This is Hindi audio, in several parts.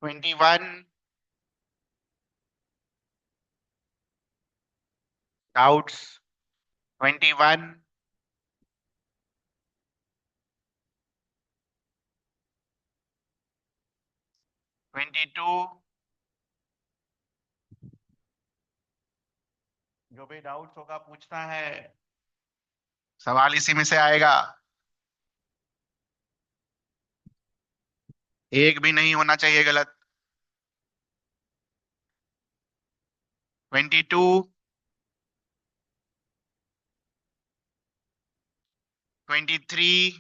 21 doubts, 21, 22, जो भी डाउट्स होगा पूछना है, सवाल इसी में से आएगा, एक भी नहीं होना चाहिए गलत। 22, 23,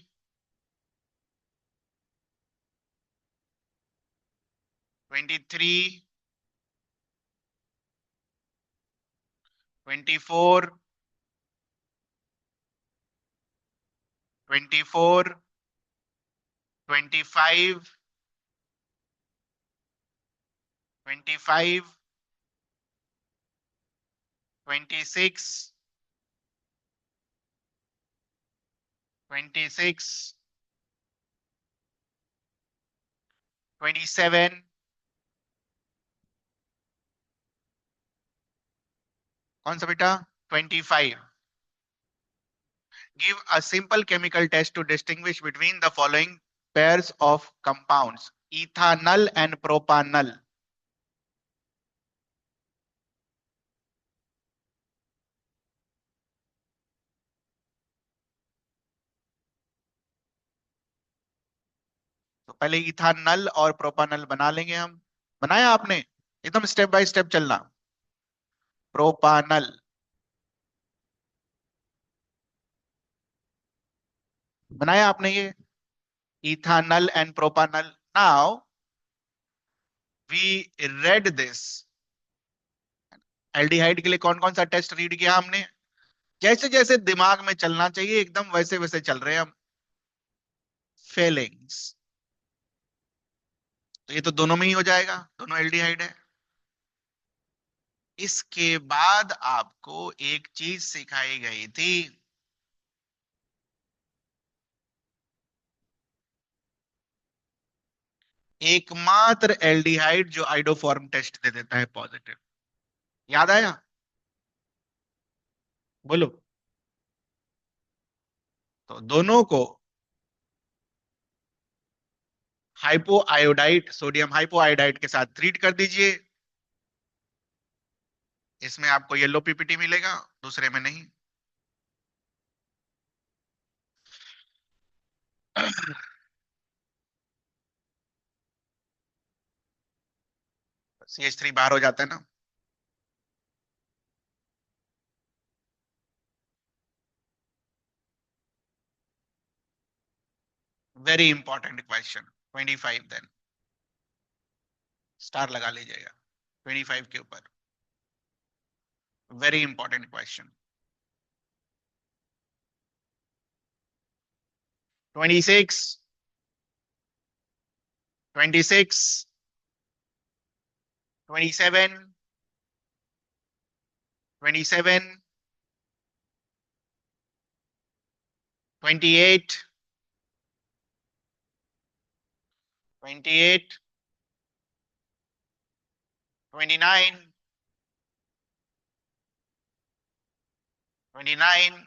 23, 24, 24, 25, 25, 26, 26, 27, कौन सा बेटा? 25। Give a simple chemical test to distinguish between the following pairs of compounds: ethanol and propanol. तो पहले इथानल और प्रोपानल बना लेंगे हम। बनाया आपने? एकदम स्टेप बाय स्टेप चलना। प्रोपानल बनाया आपने ये? Ethanal and propanal. Now we read this. Aldehyde के लिए कौन कौन सा टेस्ट रीड किया हमने? जैसे जैसे दिमाग में चलना चाहिए एकदम वैसे वैसे चल रहे हैं हम। फेलिंग्स, तो ये तो दोनों में ही हो जाएगा, दोनों एल्डिहाइड है। इसके बाद आपको एक चीज सिखाई गई थी, एकमात्र एल्डिहाइड जो आइडोफॉर्म टेस्ट दे देता है पॉजिटिव। याद आया? बोलो। तो दोनों को hypo iodide, sodium hypo iodide के साथ ट्रीट कर दीजिए। इसमें आपको येलो पीपीटी मिलेगा, दूसरे में नहीं। CH3 बाहर हो जाता है ना। Very important question. 25 then star लगा लीजिएगा 25 के ऊपर। Very important question. 26, 26, 27, 27, 28, 28, 29, 29,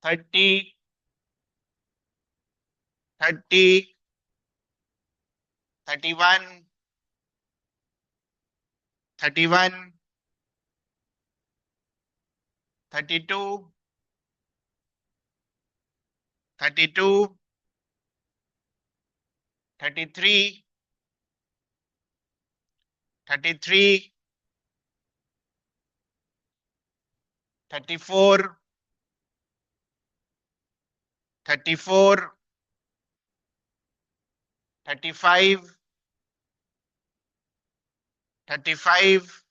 30, 30, 31, 31, 32, 32, 33, 33, 34, 34, 35, 35,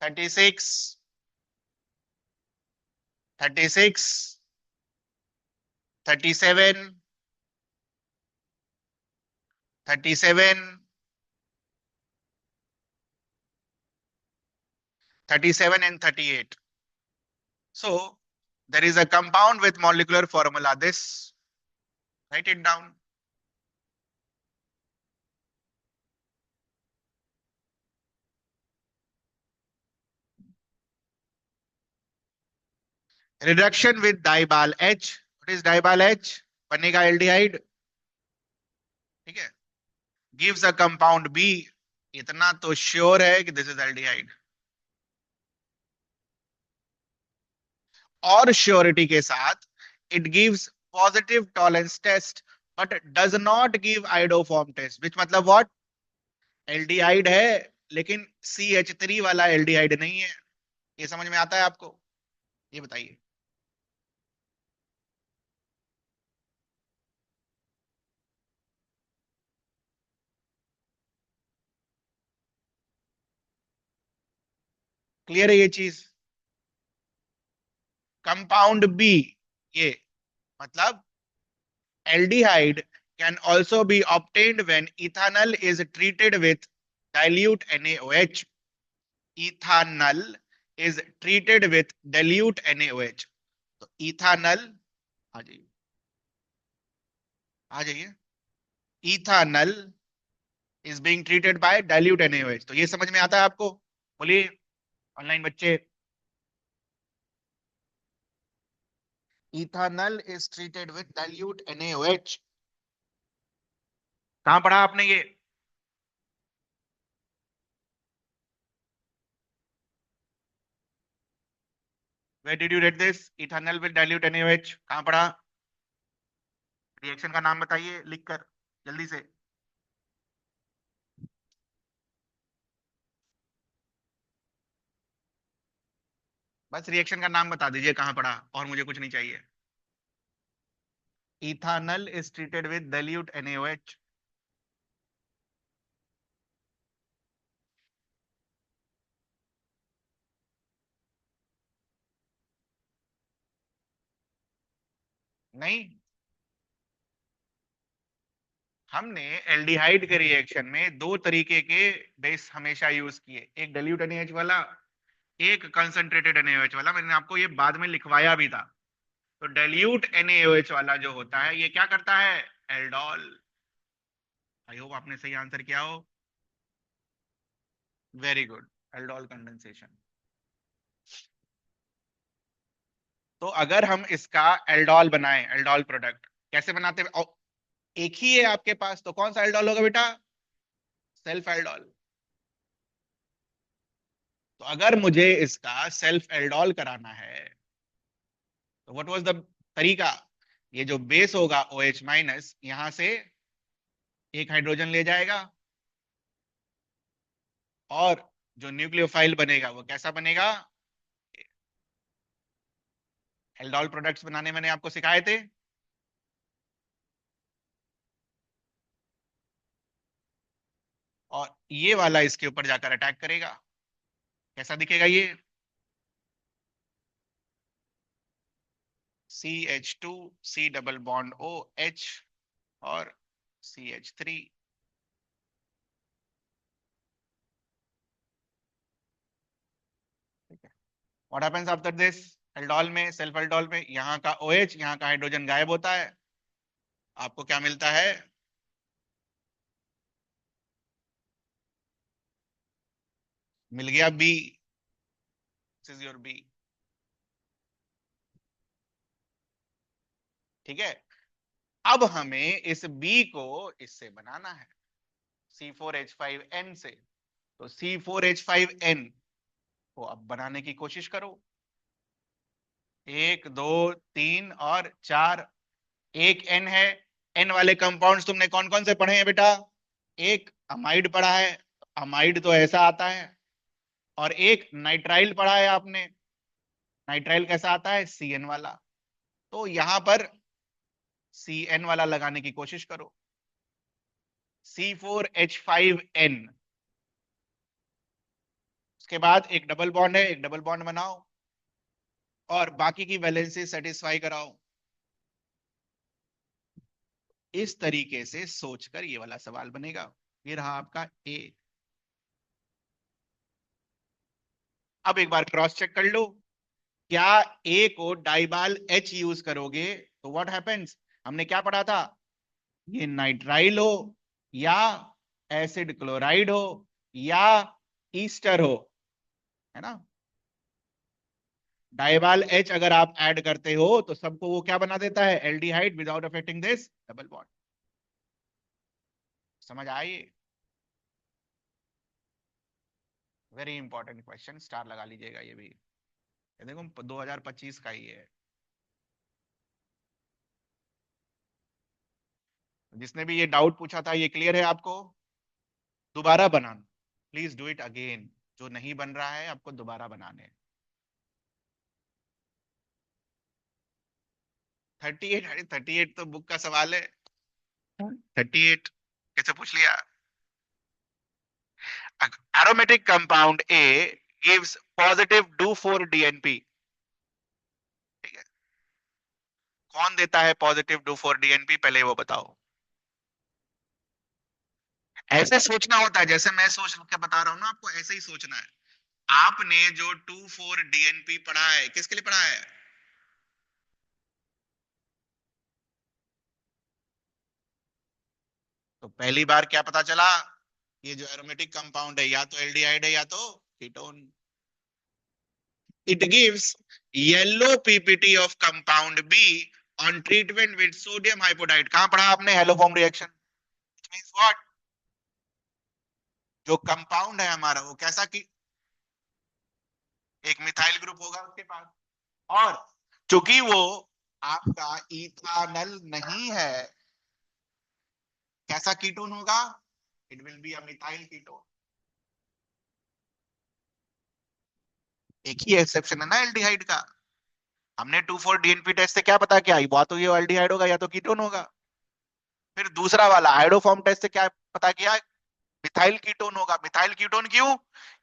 36, 36, 37, 37, 37 and 38. So there is a compound with molecular formula this. Write it down. Reduction with डाइबाल H, what is डाइबाल H, बनेगा एल्डिहाइड, ठीक है, गिव्स अ कंपाउंड B, इतना तो श्योर है कि दिस इज एल्डिहाइड। और श्योरिटी के साथ it gives positive Tollens test but does not give iodoform test, which मतलब व्हाट, एल्डिहाइड है लेकिन CH3 वाला एल्डिहाइड नहीं है। ये समझ में आता है आपको, ये बताइए। क्लियर है ये चीज? कंपाउंड बी, ये मतलब aldehyde can also be obtained when ethanol is treated with dilute NaOH. Ethanol is treated with dilute NaOH. तो ethanol, आ जाइए, आ जाइए, ethanol is being treated by dilute NaOH। तो ये समझ में आता है आपको? बोलिए ऑनलाइन बच्चे। ethanol is treated with dilute NaOH, कहां पढ़ा आपने ये? Where did you read this? Ethanol with dilute NaOH, कहां पढ़ा? रिएक्शन का नाम बताइए लिखकर जल्दी से। बस रिएक्शन का नाम बता दीजिए कहां पढ़ा, और मुझे कुछ नहीं चाहिए। Ethanol is treated with dilute NaOH। नहीं, हमने एल्डिहाइड के रिएक्शन में दो तरीके के बेस हमेशा यूज किए, एक dilute NaOH वाला, एक कंसंट्रेटेड NaOH वाला। मैंने आपको ये बाद में लिखवाया भी था। तो dilute NaOH वाला जो होता है ये क्या करता है? एल्डोल। आई होप आपने सही आंसर किया हो। Very good, aldol condensation. तो अगर हम इसका एल्डोल बनाएं, एल्डोल प्रोडक्ट कैसे बनाते हैं? एक ही है आपके पास, तो कौन सा एल्डोल होगा बेटा? Self aldol. तो अगर मुझे इसका सेल्फ एल्डोल कराना है तो व्हाट वाज द तरीका? ये जो बेस होगा OH माइनस, यहां से एक हाइड्रोजन ले जाएगा, और जो न्यूक्लियोफाइल बनेगा वो कैसा बनेगा? एल्डोल प्रोडक्ट्स बनाने मैंने आपको सिखाए थे। और ये वाला इसके ऊपर जाकर अटैक करेगा, कैसा दिखेगा ये? CH2, C double bond OH, और CH3। What happens after this? Aldol में, सेल्फ एल्डोल में, यहाँ का OH, यहाँ का हाइड्रोजन गायब होता है। आपको क्या मिलता है? मिल गया B। This is your B। ठीक है, अब हमें इस B को इससे बनाना है, C4H5N से। तो C4H5N को अब बनाने की कोशिश करो। एक, दो, तीन और चार, एक N है। N वाले कंपाउंड्स तुमने कौन कौन से पढ़े हैं बेटा? एक अमाइड पढ़ा है, अमाइड तो ऐसा आता है, और एक नाइट्राइल पढ़ा है आपने। नाइट्राइल कैसा आता है? CN वाला। तो यहां पर CN वाला लगाने की कोशिश करो, C4H5N। उसके बाद एक डबल बॉन्ड है, एक डबल बॉन्ड बनाओ और बाकी की वैलेंसी सेटिस्फाई कराओ। इस तरीके से सोचकर ये वाला सवाल बनेगा। ये रहा आपका A। अब एक बार क्रॉस चेक कर लो, क्या A को डाइबाल H यूज करोगे तो व्हाट हैपेंस? हमने क्या पढ़ा था? ये नाइट्राइल हो, या एसिड क्लोराइड हो, या ईस्टर हो, है ना? डाइवाल एच अगर आप ऐड करते हो तो सबको वो क्या बना देता है, aldehyde, without affecting this double bond. समझ आई? वेरी इंपॉर्टेंट क्वेश्चन, स्टार लगा लीजिएगा ये भी। ये देखो 2025 का ही है। जिसने भी ये डाउट पूछा था, ये क्लियर है आपको? दोबारा बनाना, प्लीज डू इट अगेन। जो नहीं बन रहा है आपको दोबारा बनाने हैं। 38? अरे 38 तो बुक का सवाल है। 38 कैसे पूछ लिया? Aromatic compound A gives positive do for DNP. ठीक है, कौन देता है पॉजिटिव डू फॉर डीएनपी, पहले वो बताओ। ऐसे सोचना होता है जैसे मैं सोच के बता रहा हूं ना आपको, ऐसे ही सोचना है। आपने जो 2,4-DNP पढ़ा है, किसके लिए पढ़ा है? तो पहली बार क्या पता चला? ये जो एरोमेटिक कंपाउंड है या तो एल्डिहाइड है या तो ketone. It gives yellow ppt of compound B on treatment with sodium hypoiodite. कहां पढ़ा आपने? Haloform reaction. Means what? जो कंपाउंड है हमारा वो कैसा की, एक मिथाइल ग्रुप होगा उसके पास, और चूंकि वो आपका इथानल नहीं है, कैसा कीटोन होगा? It will be a methyl ketone. एक ही एक्सेप्शन है ना एल्डिहाइड का। हमने 2,4-DNP टेस्ट से क्या पता क्या, या तो ये एल्डिहाइड होगा या तो कीटोन होगा। फिर दूसरा वाला आयोडोफॉर्म टेस्ट से क्या पता किया? मिथाइल कीटोन होगा। मिथाइल कीटोन क्यों?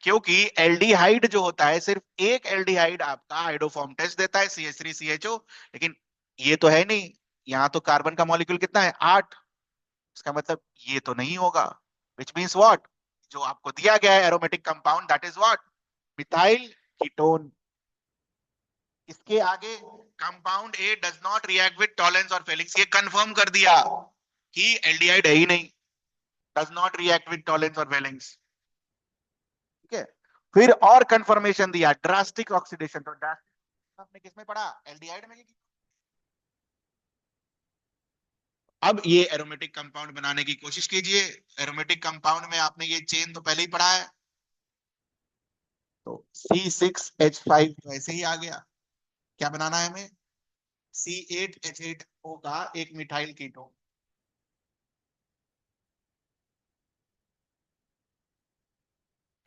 क्योंकि एल्डिहाइड जो होता है, सिर्फ एक एल्डिहाइड आपका आयोडोफॉर्म टेस्ट देता है, CH3CHO। लेकिन ये तो है नहीं, यहाँ तो कार्बन का मॉलिक्यूल कितना है, 8। इसका मतलब ये तो नहीं होगा। Which means what? जो आपको दिया गया है aromatic compound, that is what? Methyl ketone. इसके आगे compound A does not react with Tollens और फेलिक्स, ये कंफर्म कर दिया कि एल्डिहाइड है ही नहीं, does not react with Tollens और फेलिक्स। ठीक है, फिर और कंफर्मेशन दिया, ड्रास्टिक ऑक्सीडेशन। तो ड्रास्टिक आपने किसमें पढ़ा, एल्डिहाइड में? अब ये एरोमेटिक कंपाउंड बनाने की कोशिश कीजिए। एरोमेटिक कंपाउंड में आपने ये चेन तो पहले ही पढ़ा है, तो C6H5 वैसे ही आ गया। क्या बनाना है हमें? C8H8O का एक मिथाइल कीटोन।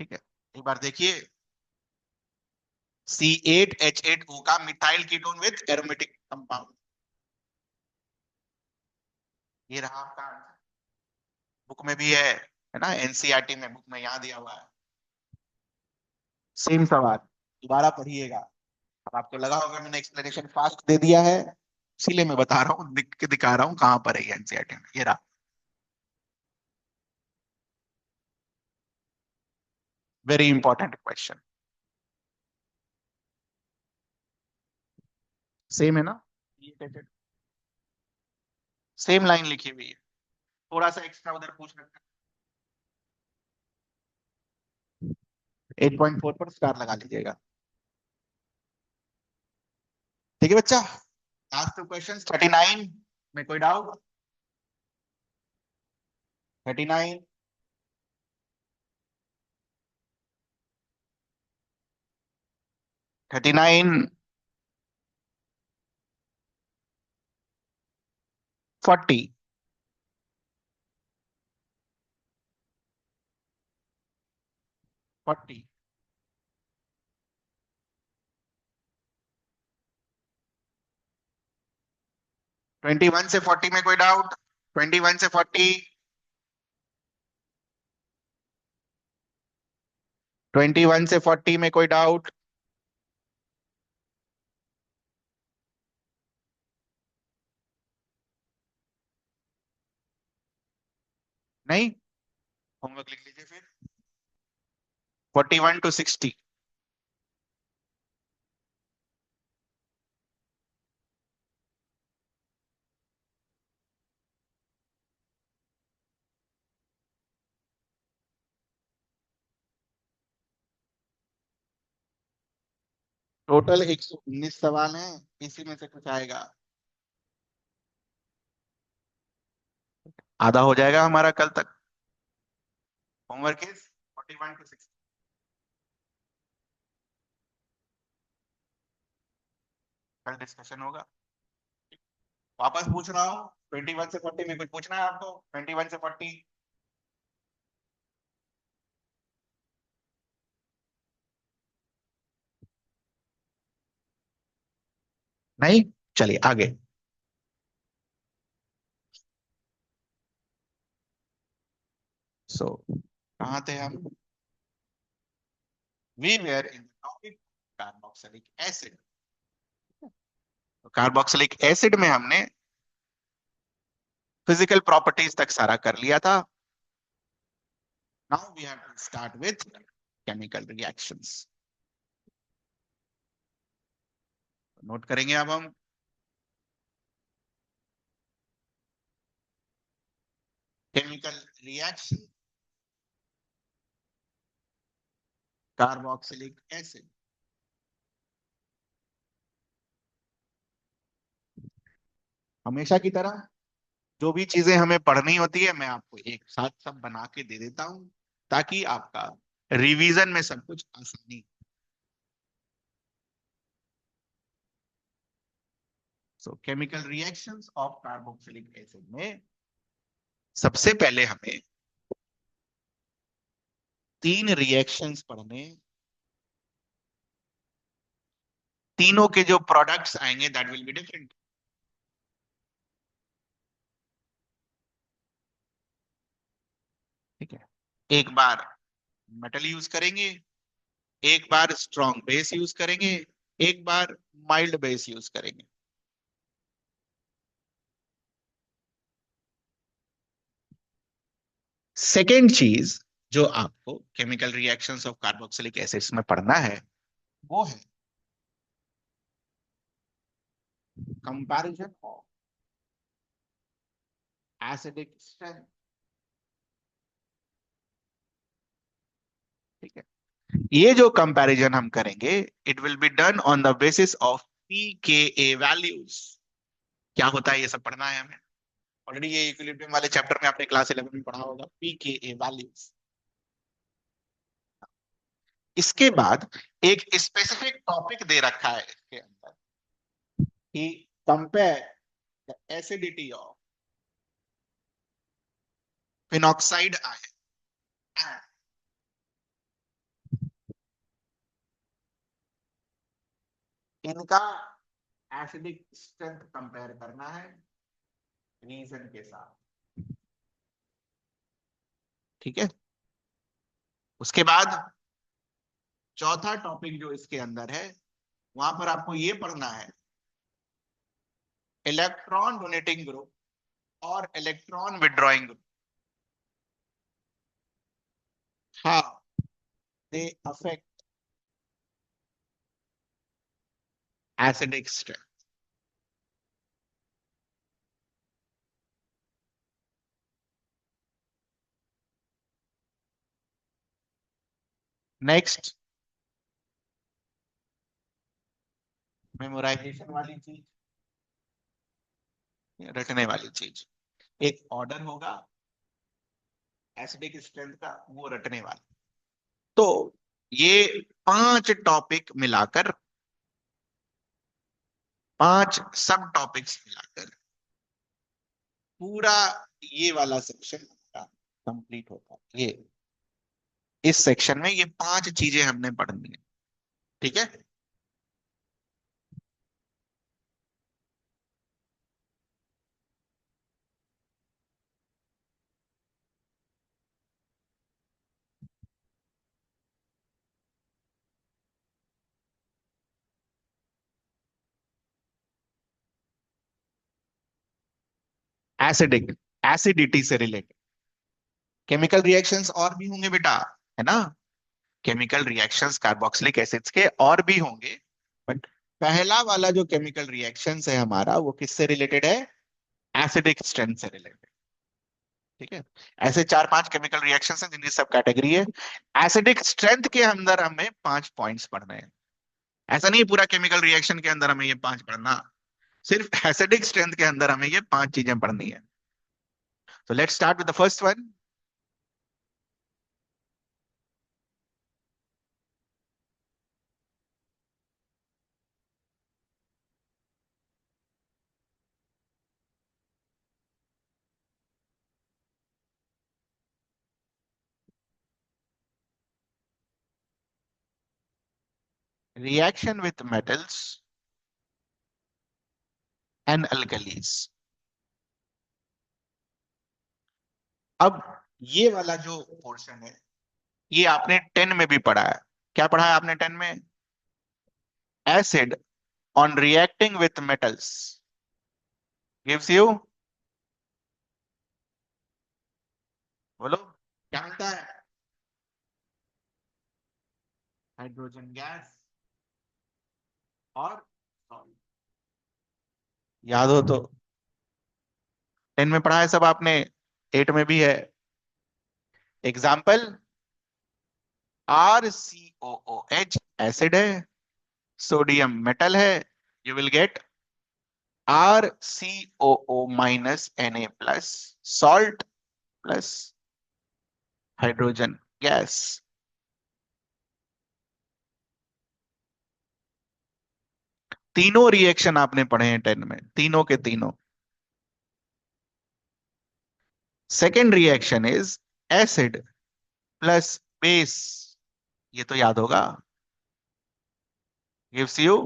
ठीक है, एक बार देखिए, C8H8O का methyl ketone with aromatic compound. ये रहा आपका आंसर। बुक में भी है ना, एनसीईआरटी में बुक में यहाँ दिया हुआ है। सेम सवाल, दोबारा पढ़िएगा। अब आपको लगा होगा मैंने एक्सप्लेनेशन फास्ट दे दिया है, इसीलिए मैं बता रहा हूँ, दिख के दिखा रहा हूँ कहां पर है एनसीईआरटी में। ये रहा। Very important question. सेम है ना, सेम लाइन लिखी हुई है, थोड़ा सा एक्स्ट्रा उधर पूछ रखा है। 8.4 पर स्टार लगा लीजिएगा। ठीक है बच्चा, लास्ट टू क्वेश्चन 39 में कोई डाउट? 39, 39, 40, 40। 21 से 40 में कोई डाउट? 21 से 40, 21 से 40 में कोई डाउट? नहीं? होमवर्क लिख लीजिए फिर। 41 to 60। टोटल 119 सवाल हैं, इसी में से कुछ आएगा। आधा हो जाएगा हमारा कल तक। Homework is 41 to 60। कल डिस्कशन होगा। वापस पूछ रहा हूँ, 21 से 40 में कुछ पूछना है आपको? 21 से 40। नहीं, चलिए आगे। कहाँ थे हम? We were in topic carboxylic acid. Carboxylic acid में हमने फिजिकल प्रॉपर्टीज तक सारा कर लिया था। Now we have to start with chemical reactions. Note करेंगे अब हम। Chemical reaction carboxylic acid. हमेशा की तरह जो भी चीजें हमें पढ़नी होती है, मैं आपको एक साथ सब बना के दे देता हूं, ताकि आपका रिवीजन में सब कुछ आसानी। Chemical reactions of carboxylic acid में सबसे पहले हमें तीन रिएक्शंस पढ़ने, तीनों के जो प्रोडक्ट्स आएंगे दैट विल बी डिफरेंट। ठीक है, एक बार मेटल यूज करेंगे, एक बार स्ट्रॉन्ग बेस यूज करेंगे, एक बार माइल्ड बेस यूज करेंगे। सेकेंड चीज जो आपको chemical reactions of carboxylic acids में पढ़ना है, वो है कंपैरिजन ऑफ एसिडिक स्ट्रेंथ। ठीक है, ये जो कंपैरिजन हम करेंगे, it will be done on the basis of pKa values. क्या होता है ये सब पढ़ना है हमें। ऑलरेडी ये इक्विलिब्रियम वाले चैप्टर में आपने क्लास 11 में पढ़ा होगा, पीकेए वैल्यूज। इसके बाद एक स्पेसिफिक टॉपिक दे रखा है इसके अंदर कि compare the acidity of phenoxide ion, इनका एसिडिक स्ट्रेंथ कंपेयर करना है रीजन के साथ। ठीक है, उसके बाद चौथा टॉपिक जो इसके अंदर है, वहां पर आपको ये पढ़ना है इलेक्ट्रॉन डोनेटिंग ग्रुप और electron withdrawing group, how they affect acidic strength. Next, memorisation वाली चीज, रटने वाली चीज। एक ऑर्डर होगा एसिडिक स्ट्रेंथ का, वो रटने वाला। तो ये पांच टॉपिक मिलाकर, पांच सब टॉपिक्स मिलाकर पूरा ये वाला सेक्शन कंप्लीट होता है। ये इस सेक्शन में ये पांच चीजें हमने पढ़नी है। ठीक है, एसिडिक, एसिडिटी से रिलेटेड केमिकल रिएक्शंस और भी होंगे बेटा, है ना। केमिकल रिएक्शंस कार्बोक्सिलिक एसिड्स के और भी होंगे, बट पहला वाला जो केमिकल रिएक्शंस है हमारा, वो किससे रिलेटेड है? एसिडिक स्ट्रेंथ से रिलेटेड। ठीक है, ऐसे चार पांच केमिकल रिएक्शंस हैं जिनकी सब कैटेगरी है। एसिडिक स्ट्रेंथ के अंदर हमें पांच पॉइंट्स पढ़ने हैं। ऐसा नहीं पूरा केमिकल रिएक्शन के अंदर हमें ये पांच पढ़ना, सिर्फ एसिडिक स्ट्रेंथ के अंदर हमें ये पांच चीजें पढ़नी है। तो let's start with the first one. Reaction with metals and alkalis. अब ये वाला जो पोर्शन है, ये आपने 10 में भी पढ़ा है। क्या पढ़ा है आपने 10 में? Acid on reacting with metals gives you, बोलो क्या मिलता है? हाइड्रोजन गैस और सॉल्ट। याद हो तो, 10 में पढ़ा है सब आपने, 8 में भी है। एग्जाम्पल, RCOOH एसिड है, सोडियम मेटल है, you will get RCOO minus Na plus, salt plus hydrogen gas. तीनों रिएक्शन आपने पढ़े हैं 10 में, तीनों के तीनों। Second reaction is acid plus base, ये तो याद होगा, gives you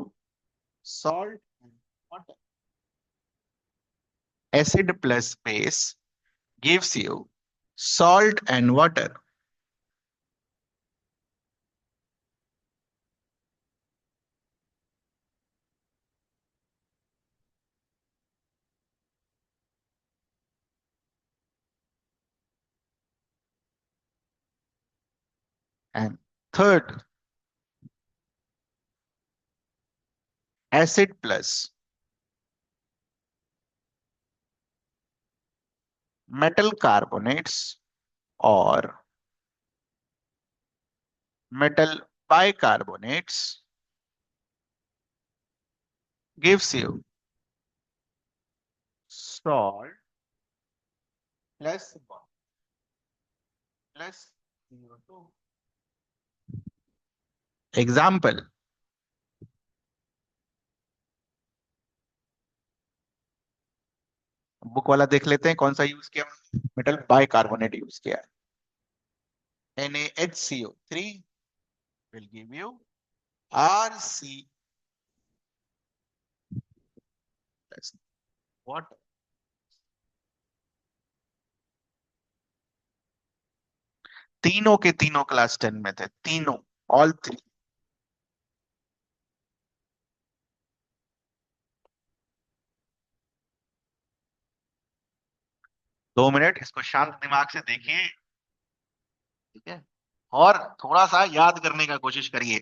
salt and water. Acid plus base gives you salt and water. And third, acid plus metal carbonates or metal bicarbonates gives you salt plus water plus CO2. Example, book वाला देख लेते हैं कौन सा यूज किया, मेटल बाइकार्बोनेट यूज किया है। NaHCO3 will give you Rc plus water। तीनों के तीनों क्लास 10 में थे, तीनों, ऑल थ्री। 2 मिनट इसको शांत दिमाग से देखिए, ठीक है, और थोड़ा सा याद करने का कोशिश करिए।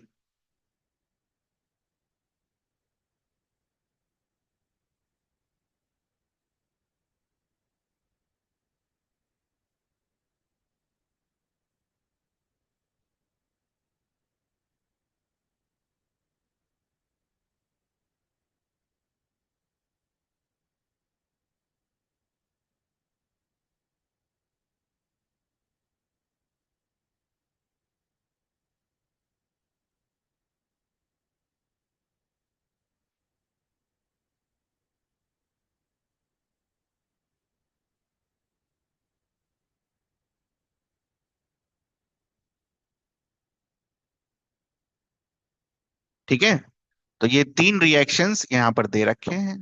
ठीक है, तो ये तीन रिएक्शंस यहां पर दे रखे हैं,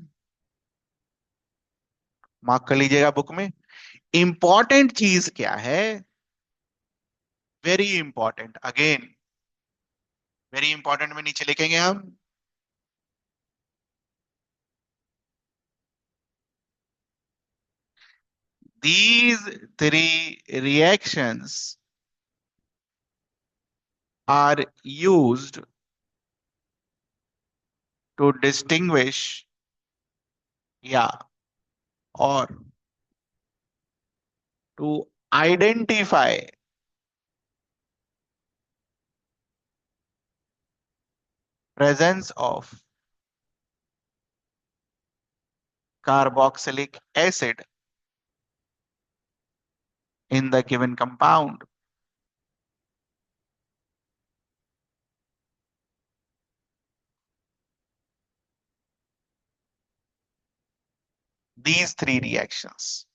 मार्क कर लीजिएगा बुक में। इंपॉर्टेंट चीज क्या है? Very important, again very important में नीचे लिखेंगे हम, these three reactions are used to distinguish या और to identify presence of carboxylic acid in the given compound. These three reactions.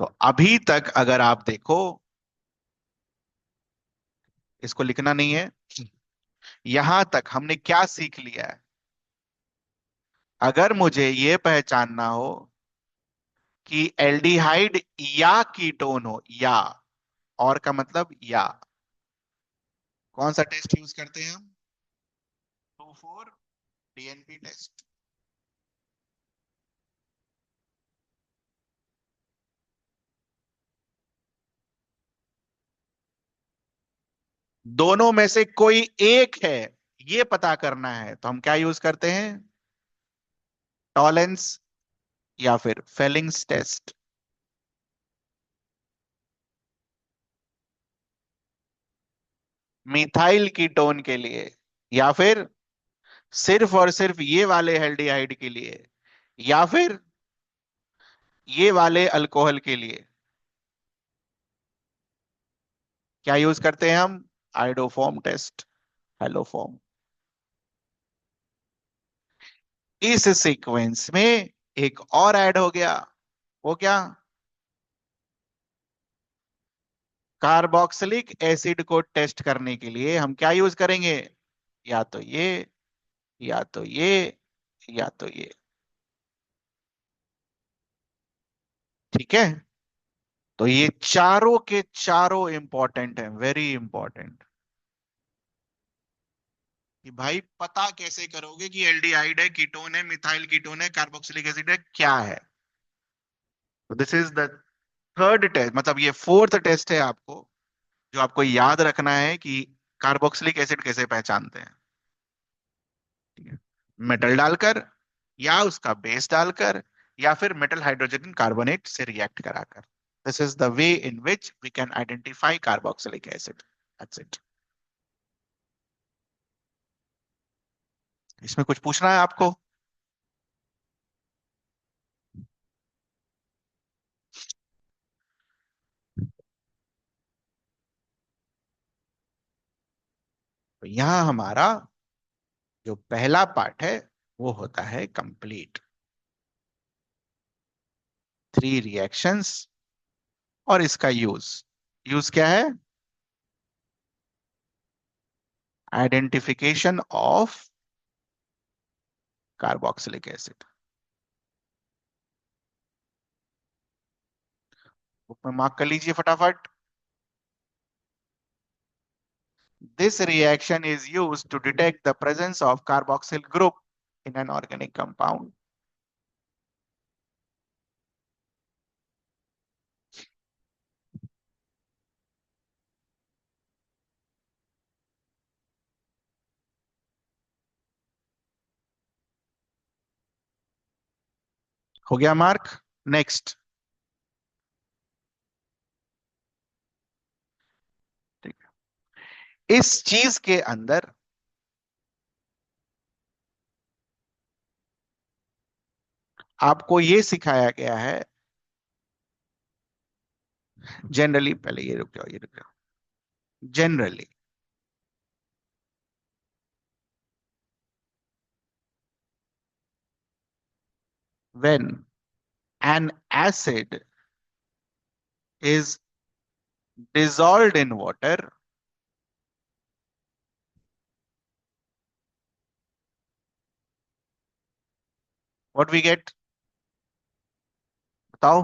तो अभी तक अगर आप देखो, इसको लिखना नहीं है, यहां तक हमने क्या सीख लिया है? अगर मुझे ये पहचानना हो कि एल्डिहाइड या कीटोन हो, या, और का मतलब या, कौन सा टेस्ट यूज करते हैं हम? 2,4 डीएनपी टेस्ट। दोनों में से कोई एक है, ये पता करना है, तो हम क्या यूज करते हैं? टॉलेंस या फिर फेलिंग्स टेस्ट। मिथाइल कीटोन के लिए, या फिर सिर्फ और सिर्फ ये वाले एल्डिहाइड के लिए, या फिर ये वाले अल्कोहल के लिए, क्या यूज करते हैं हम? Iodoform test, haloform. इस सीक्वेंस में एक और ऐड हो गया, वो क्या? कार्बोक्सिलिक एसिड को टेस्ट करने के लिए हम क्या यूज करेंगे? या तो ये, या तो ये, या तो ये। ठीक है, तो ये चारों के चारों इंपॉर्टेंट हैं, वेरी इंपॉर्टेंट। कि भाई पता कैसे करोगे कि एल्डिहाइड है, कीटोन है, मिथाइल कीटोन है, कार्बोक्सिलिक एसिड है, क्या है? तो this is the third test, मतलब ये फोर्थ टेस्ट है आपको, जो आपको याद रखना है कि कार्बोक्सिलिक एसिड कैसे पहचानते हैं। ठीक है, मेटल डालकर, या उसका बेस डालकर, या फिर मेटल हाइड्रोजन कार्बोनेट से रिएक्ट कराकर। This is the way in which we can identify carboxylic acid. That's it. इसमें कुछ पूछना है आपको? तो यहां हमारा जो पहला पार्ट है वो होता है कंप्लीट। थ्री रिएक्शंस और इसका यूज। यूज क्या है? Identification of carboxylic acid. Book में मार्क कर लीजिए फटाफट। This reaction is used to detect the presence of carboxyl group in an organic compound. हो गया मार्क? नेक्स्ट। ठीक है, इस चीज के अंदर आपको ये सिखाया गया है जनरली, पहले ये रुक जाओ, ये रुक जाओ। Generally when an acid is dissolved in water, what we get? बताओ।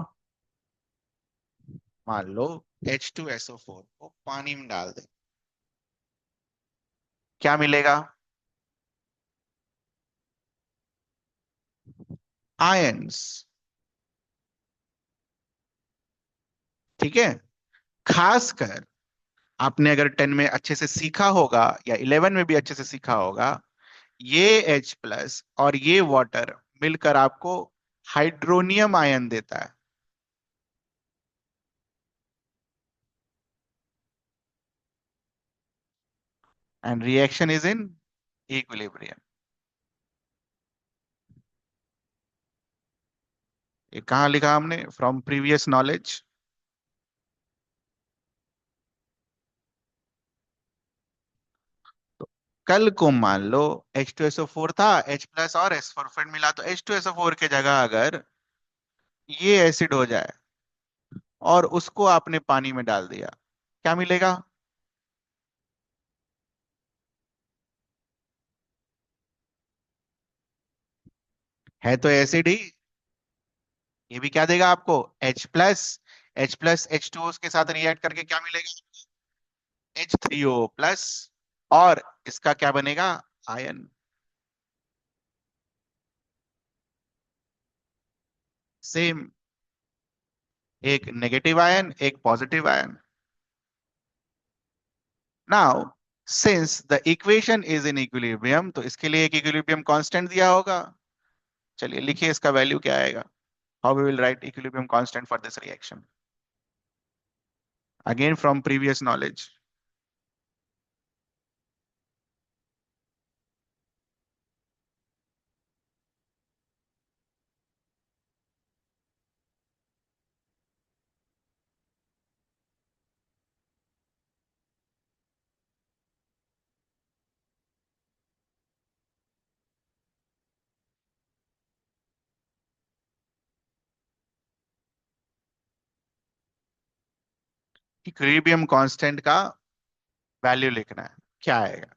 मान लो H2SO4 को पानी में डाल दे, क्या मिलेगा? आयंस। ठीक है, खासकर आपने अगर 10 में अच्छे से सीखा होगा या 11 में भी अच्छे से सीखा होगा, ये H+ और ये वाटर मिलकर आपको हाइड्रोनियम आयन देता है। And reaction is in equilibrium. ये कहाँ लिखा हमने? From previous knowledge. तो कल को मान लो H2SO4 था, H प्लस और S सल्फेट मिला, तो H2SO4 के जगह अगर ये एसिड हो जाए और उसको आपने पानी में डाल दिया, क्या मिलेगा? है तो एसिड ही। ये भी क्या देगा आपको? H plus. H2O के साथ रिएक्ट करके क्या मिलेगा? H3O plus. और इसका क्या बनेगा? आयन। सेम। एक नेगेटिव आयन, एक positive ion. Now since the equation is in equilibrium, तो इसके लिए एक इक्विलिब्रियम कांस्टेंट दिया होगा। चलिए लिखिए इसका वैल्यू क्या आएगा। How we will write equilibrium constant for this reaction? Again from previous knowledge. Equilibrium constant का वैल्यू लिखना है, क्या आएगा?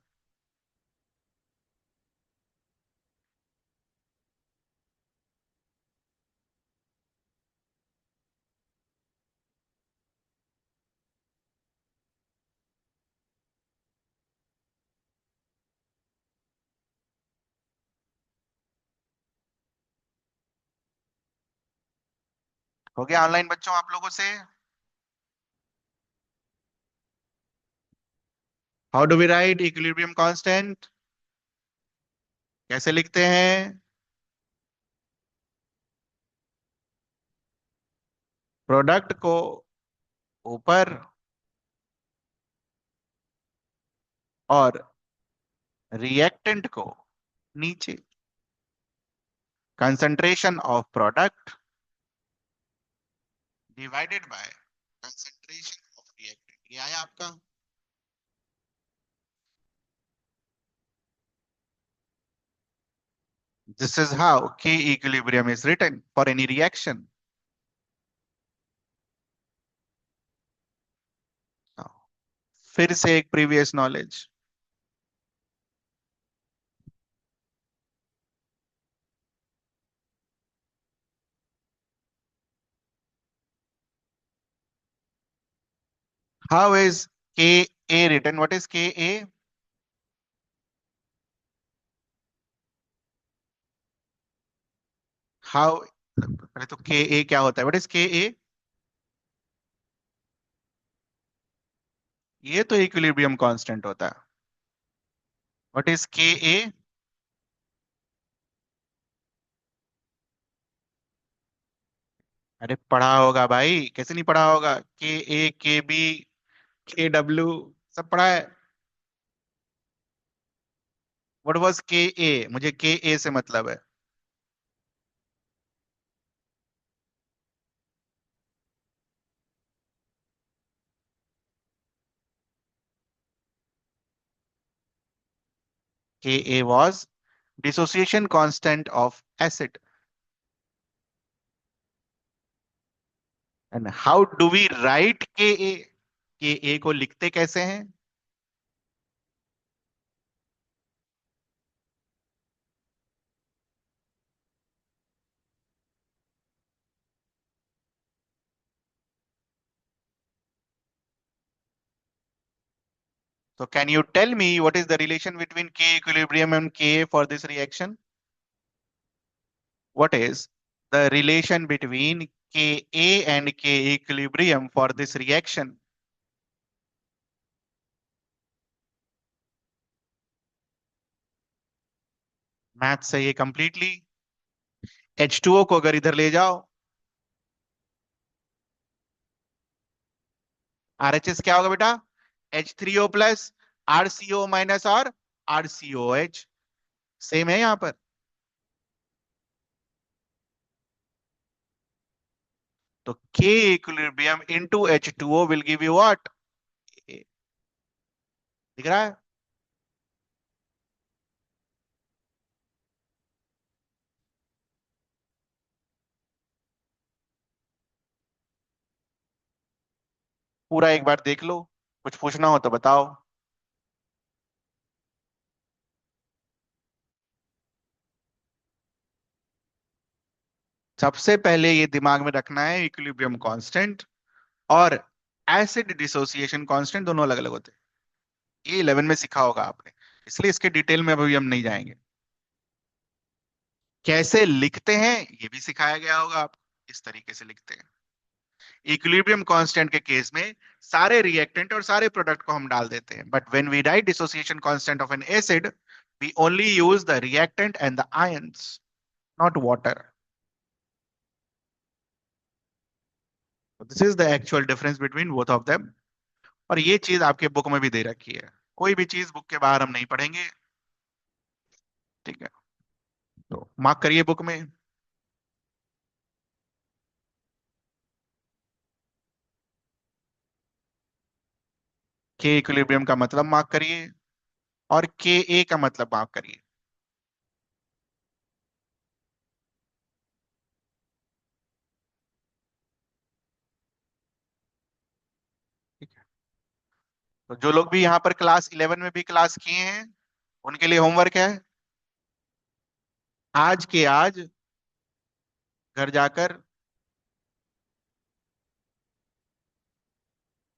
हो गया ऑनलाइन बच्चों आप लोगों से? How do we write equilibrium constant? कैसे लिखते हैं? प्रोडक्ट को ऊपर और रिएक्टेंट को नीचे। Concentration of product divided by concentration of reactant. ये आया आपका? This is how K equilibrium is written for any reaction. Now, फिर से एक previous knowledge. How is Ka written? What is Ka? How? अरे तो Ka क्या होता है? What is Ka? ये तो इक्विलिब्रियम कांस्टेंट होता है। What is Ka? अरे पढ़ा होगा भाई, कैसे नहीं पढ़ा होगा? Ka, Kb, Kw, सब पढ़ा है। What was Ka? मुझे Ka से मतलब है। Ka was dissociation constant of acid. And how do we write Ka? Ka को लिखते कैसे हैं? So can you tell me what is the relation between K equilibrium and Ka for this reaction? What is the relation between Ka and K equilibrium for this reaction? Math सही है कंप्लीटली। H2O को अगर इधर ले जाओ, RHS क्या होगा बेटा? H3O plus. RCO माइनस और RCOH सेम है यहां पर। तो K equilibrium into H2O will give you what? दिख रहा है? पूरा एक बार देख लो, कुछ पूछना हो तो बताओ। सबसे पहले ये दिमाग में रखना है, इक्विलिब्रियम कांस्टेंट और एसिड डिसोसिएशन कांस्टेंट दोनों अलग अलग होते हैं। ये 11 में सीखा होगा आपने, इसलिए इसके डिटेल में अभी हम नहीं जाएंगे। कैसे लिखते हैं ये भी सिखाया गया होगा आप, इस तरीके से लिखते हैं। इक्विलिब्रियम कांस्टेंट के केस में सारे रिएक्टेंट और सारे प्रोडक्ट को हम डाल देते हैं, but when we write dissociation constant of an acid we only use the reactant and the ions, not water. This is the actual difference between both of them. और ये चीज आपके बुक में भी दे रखी है, कोई भी चीज बुक के बाहर हम नहीं पढ़ेंगे। ठीक है, तो मार्क करिए बुक में। के इक्विलिब्रियम का मतलब मार्क करिए और के ए का मतलब मार्क करिए। ठीक है, तो जो लोग भी यहाँ पर क्लास 11 में भी क्लास किए हैं उनके लिए होमवर्क है, आज के आज घर जाकर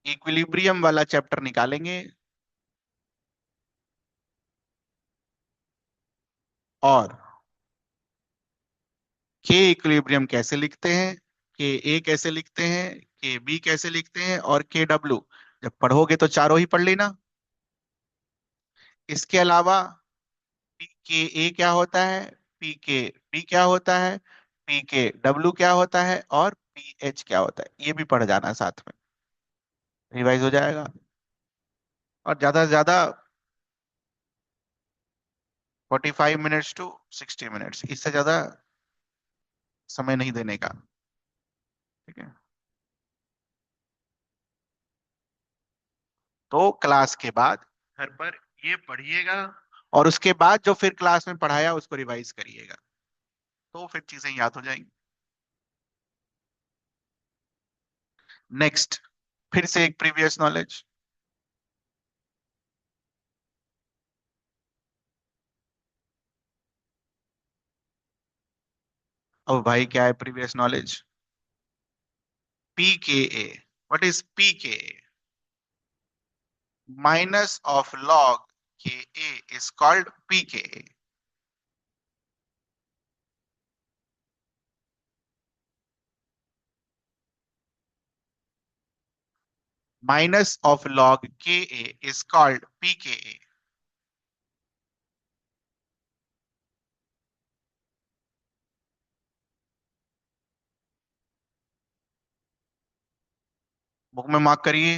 इक्विलिब्रियम वाला चैप्टर निकालेंगे और के इक्विलिब्रियम कैसे लिखते हैं, के ए कैसे लिखते हैं, के बी कैसे लिखते हैं और के डब्ल्यू जब पढ़ोगे तो चारों ही पढ़ लेना। इसके अलावा पी के ए क्या होता है, पी के बी क्या होता है, पी के डब्ल्यू क्या होता है और पी एच क्या होता है, ये भी पढ़ जाना साथ में, रिवाइज हो जाएगा। और ज्यादा से ज्यादा 45 मिनट्स टू 60 मिनट्स, इससे ज्यादा समय नहीं देने का। ठीक है, तो क्लास के बाद घर पर ये पढ़िएगा और उसके बाद जो फिर क्लास में पढ़ाया उसको रिवाइज करिएगा, तो फिर चीजें याद हो जाएंगी। नेक्स्ट, फिर से एक प्रीवियस नॉलेज। अब भाई क्या है previous knowledge? pKa, what is pKa? Minus of log Ka is called pKa. Minus of log Ka is called pKa. Book में मार्क करिए।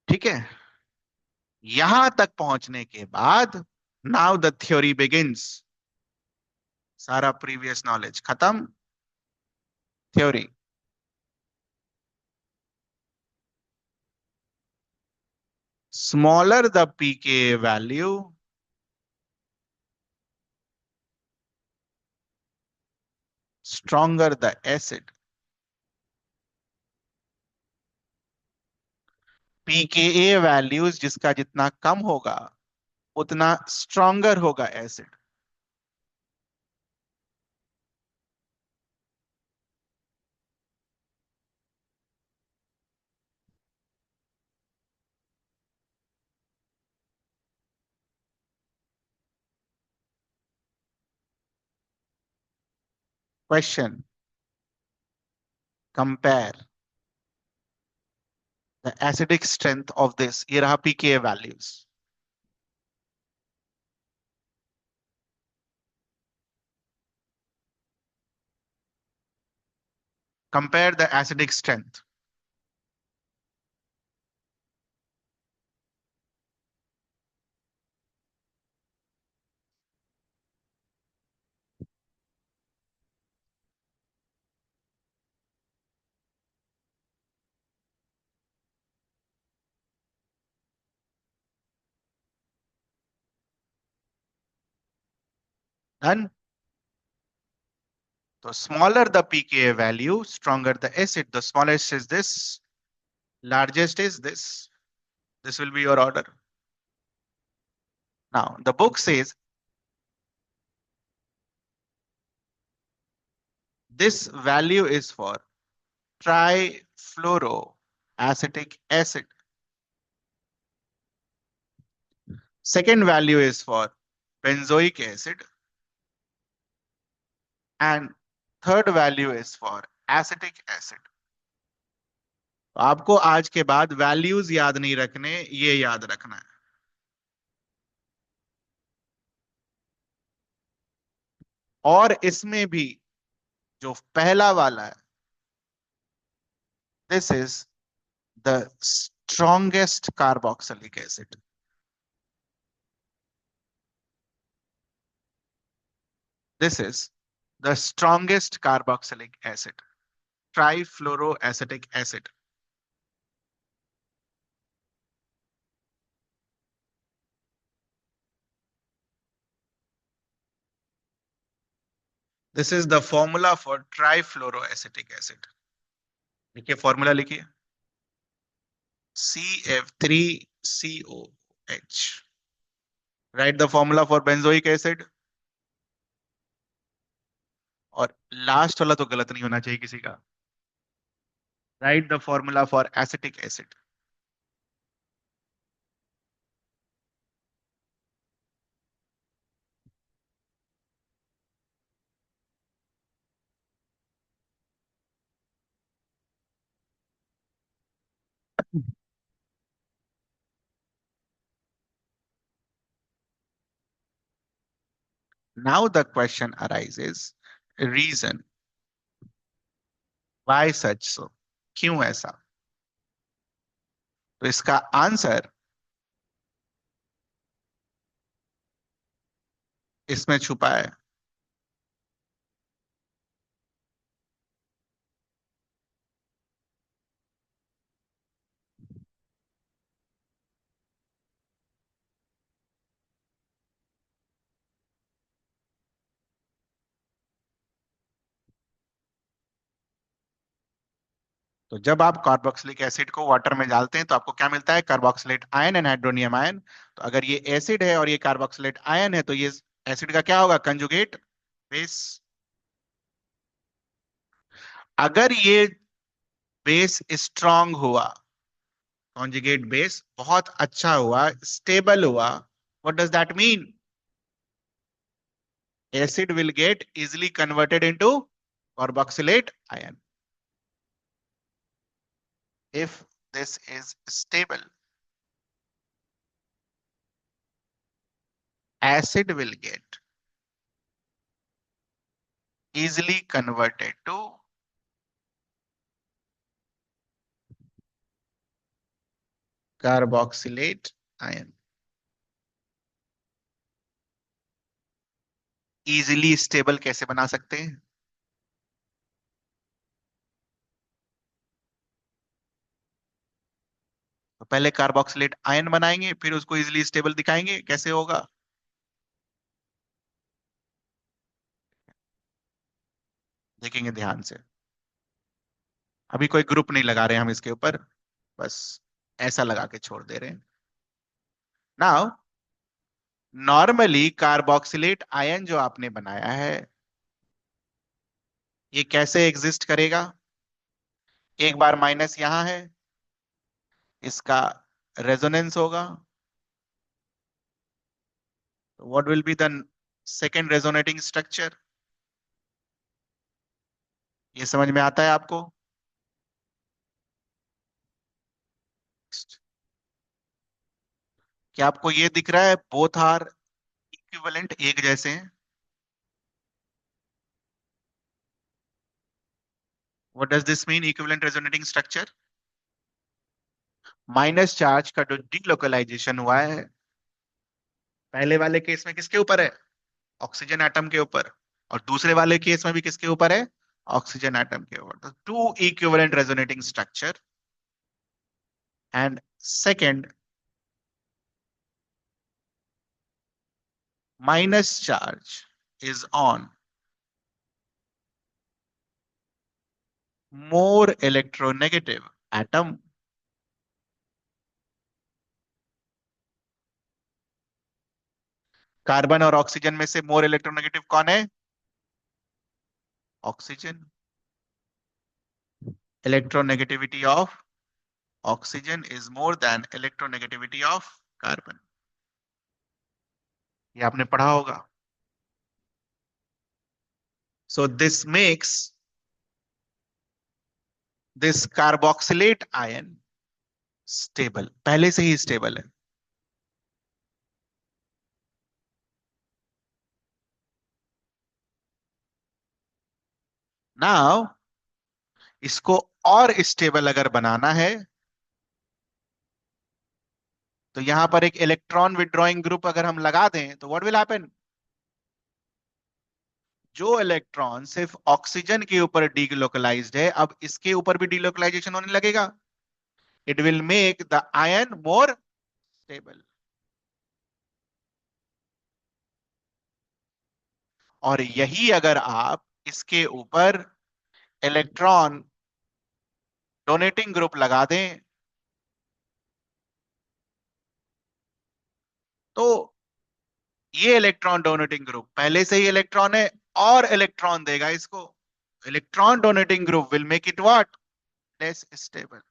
ठीक है, यहां तक पहुंचने के बाद नाउ द थ्योरी बिगिंस। सारा प्रीवियस नॉलेज खत्म, theory. Smaller the pKa value, stronger the acid. pKa values जिसका जितना कम होगा उतना स्ट्रोंगर होगा acid. Question, compare the acidic strength of this, ये रहा pKa values. Compare the acidic strength. Done. So smaller the pKa value, stronger the acid. The smallest is this, largest is this. This will be your order. Now, the book says this value is for trifluoroacetic acid. Second value is for benzoic acid. And third value is for acetic acid. तो आपको आज के बाद वैल्यूज याद नहीं रखने, ये याद रखना है. और इसमें भी जो पहला वाला है, this is the strongest carboxylic acid. This is the strongest carboxylic acid, trifluoroacetic acid. This is the formula for trifluoroacetic acid. लिखिए फॉर्मूला लिखिए, CF3COH. Write the formula for benzoic acid. और लास्ट वाला तो गलत नहीं होना चाहिए किसी का. Write the formula for acetic acid. Now the question arises, reason. Why such so? क्यों ऐसा? तो इसका आंसर इसमें छुपा है. तो जब आप कार्बोक्सिलिक एसिड को वाटर में डालते हैं तो आपको क्या मिलता है? Carboxylate ion and hydronium ion. तो अगर ये एसिड है और ये कार्बोक्सिलेट आयन है तो ये एसिड का क्या होगा? Conjugate base. अगर ये बेस स्ट्रांग हुआ, कॉन्जुगेट बेस बहुत अच्छा हुआ, स्टेबल हुआ, what does that mean? Acid will get easily converted into carboxylate ion. If this is stable, acid will get easily converted to carboxylate ion. Easily stable कैसे बना सकते हैं? तो पहले कार्बोक्सिलेट आयन बनाएंगे, फिर उसको इजिली स्टेबल दिखाएंगे. कैसे होगा? देखेंगे ध्यान से. अभी कोई ग्रुप नहीं लगा रहे हम इसके ऊपर, बस ऐसा लगा के छोड़ दे रहे हैं. नाउ नॉर्मली कार्बोक्सिलेट आयन जो आपने बनाया है, ये कैसे एग्जिस्ट करेगा? एक बार माइनस यहां है, इसका रेजोनेंस होगा. What will be the second resonating structure? ये समझ में आता है आपको? क्या आपको ये दिख रहा है? बोथ आर इक्विवेलेंट, एक जैसे हैं. What does this mean equivalent resonating structure? Minus charge का जो डीलोकलाइजेशन हुआ है पहले वाले केस में किसके ऊपर है? ऑक्सीजन एटम के ऊपर। और दूसरे वाले केस में भी किसके ऊपर है? ऑक्सीजन एटम के ऊपर। तो two equivalent resonating structure. And second, minus charge is on more electronegative atom. Carbon और ऑक्सीजन में से मोर इलेक्ट्रोनेगेटिव कौन है? Oxygen. Electronegativity of oxygen is more than electronegativity of carbon. ये आपने पढ़ा होगा। So this makes this carboxylate ion stable, पहले से ही स्टेबल है। नाउ इसको और स्टेबल अगर बनाना है तो यहां पर एक इलेक्ट्रॉन विड्रॉइंग ग्रुप अगर हम लगा दें तो व्हाट विल हैपन? जो इलेक्ट्रॉन सिर्फ ऑक्सीजन के ऊपर डीलोकलाइज्ड है अब इसके ऊपर भी डीलोकलाइजेशन होने लगेगा। It will make the ion more stable. और यही अगर आप इसके ऊपर इलेक्ट्रॉन डोनेटिंग ग्रुप लगा दें तो ये इलेक्ट्रॉन डोनेटिंग ग्रुप पहले से ही इलेक्ट्रॉन है और इलेक्ट्रॉन देगा इसको। Electron donating group will make it what? Less stable.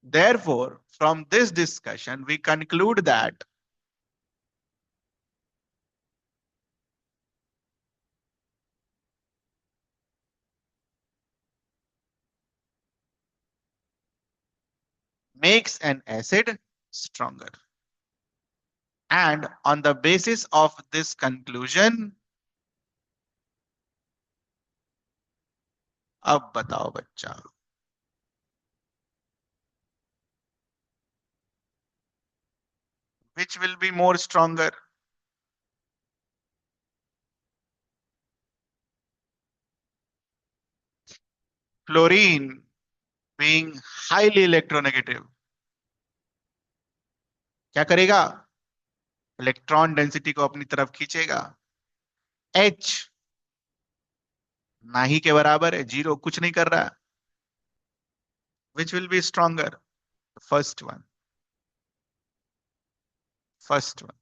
Therefore, from this discussion, we conclude that makes an acid stronger. And on the basis of this conclusion, अब बताओ बच्चा, which will be more stronger? Fluorine being highly electronegative क्या करेगा? इलेक्ट्रॉन डेंसिटी को अपनी तरफ खींचेगा। H ना ही के बराबर है, जीरो, कुछ नहीं कर रहा है। Which will be stronger? The first one. First one.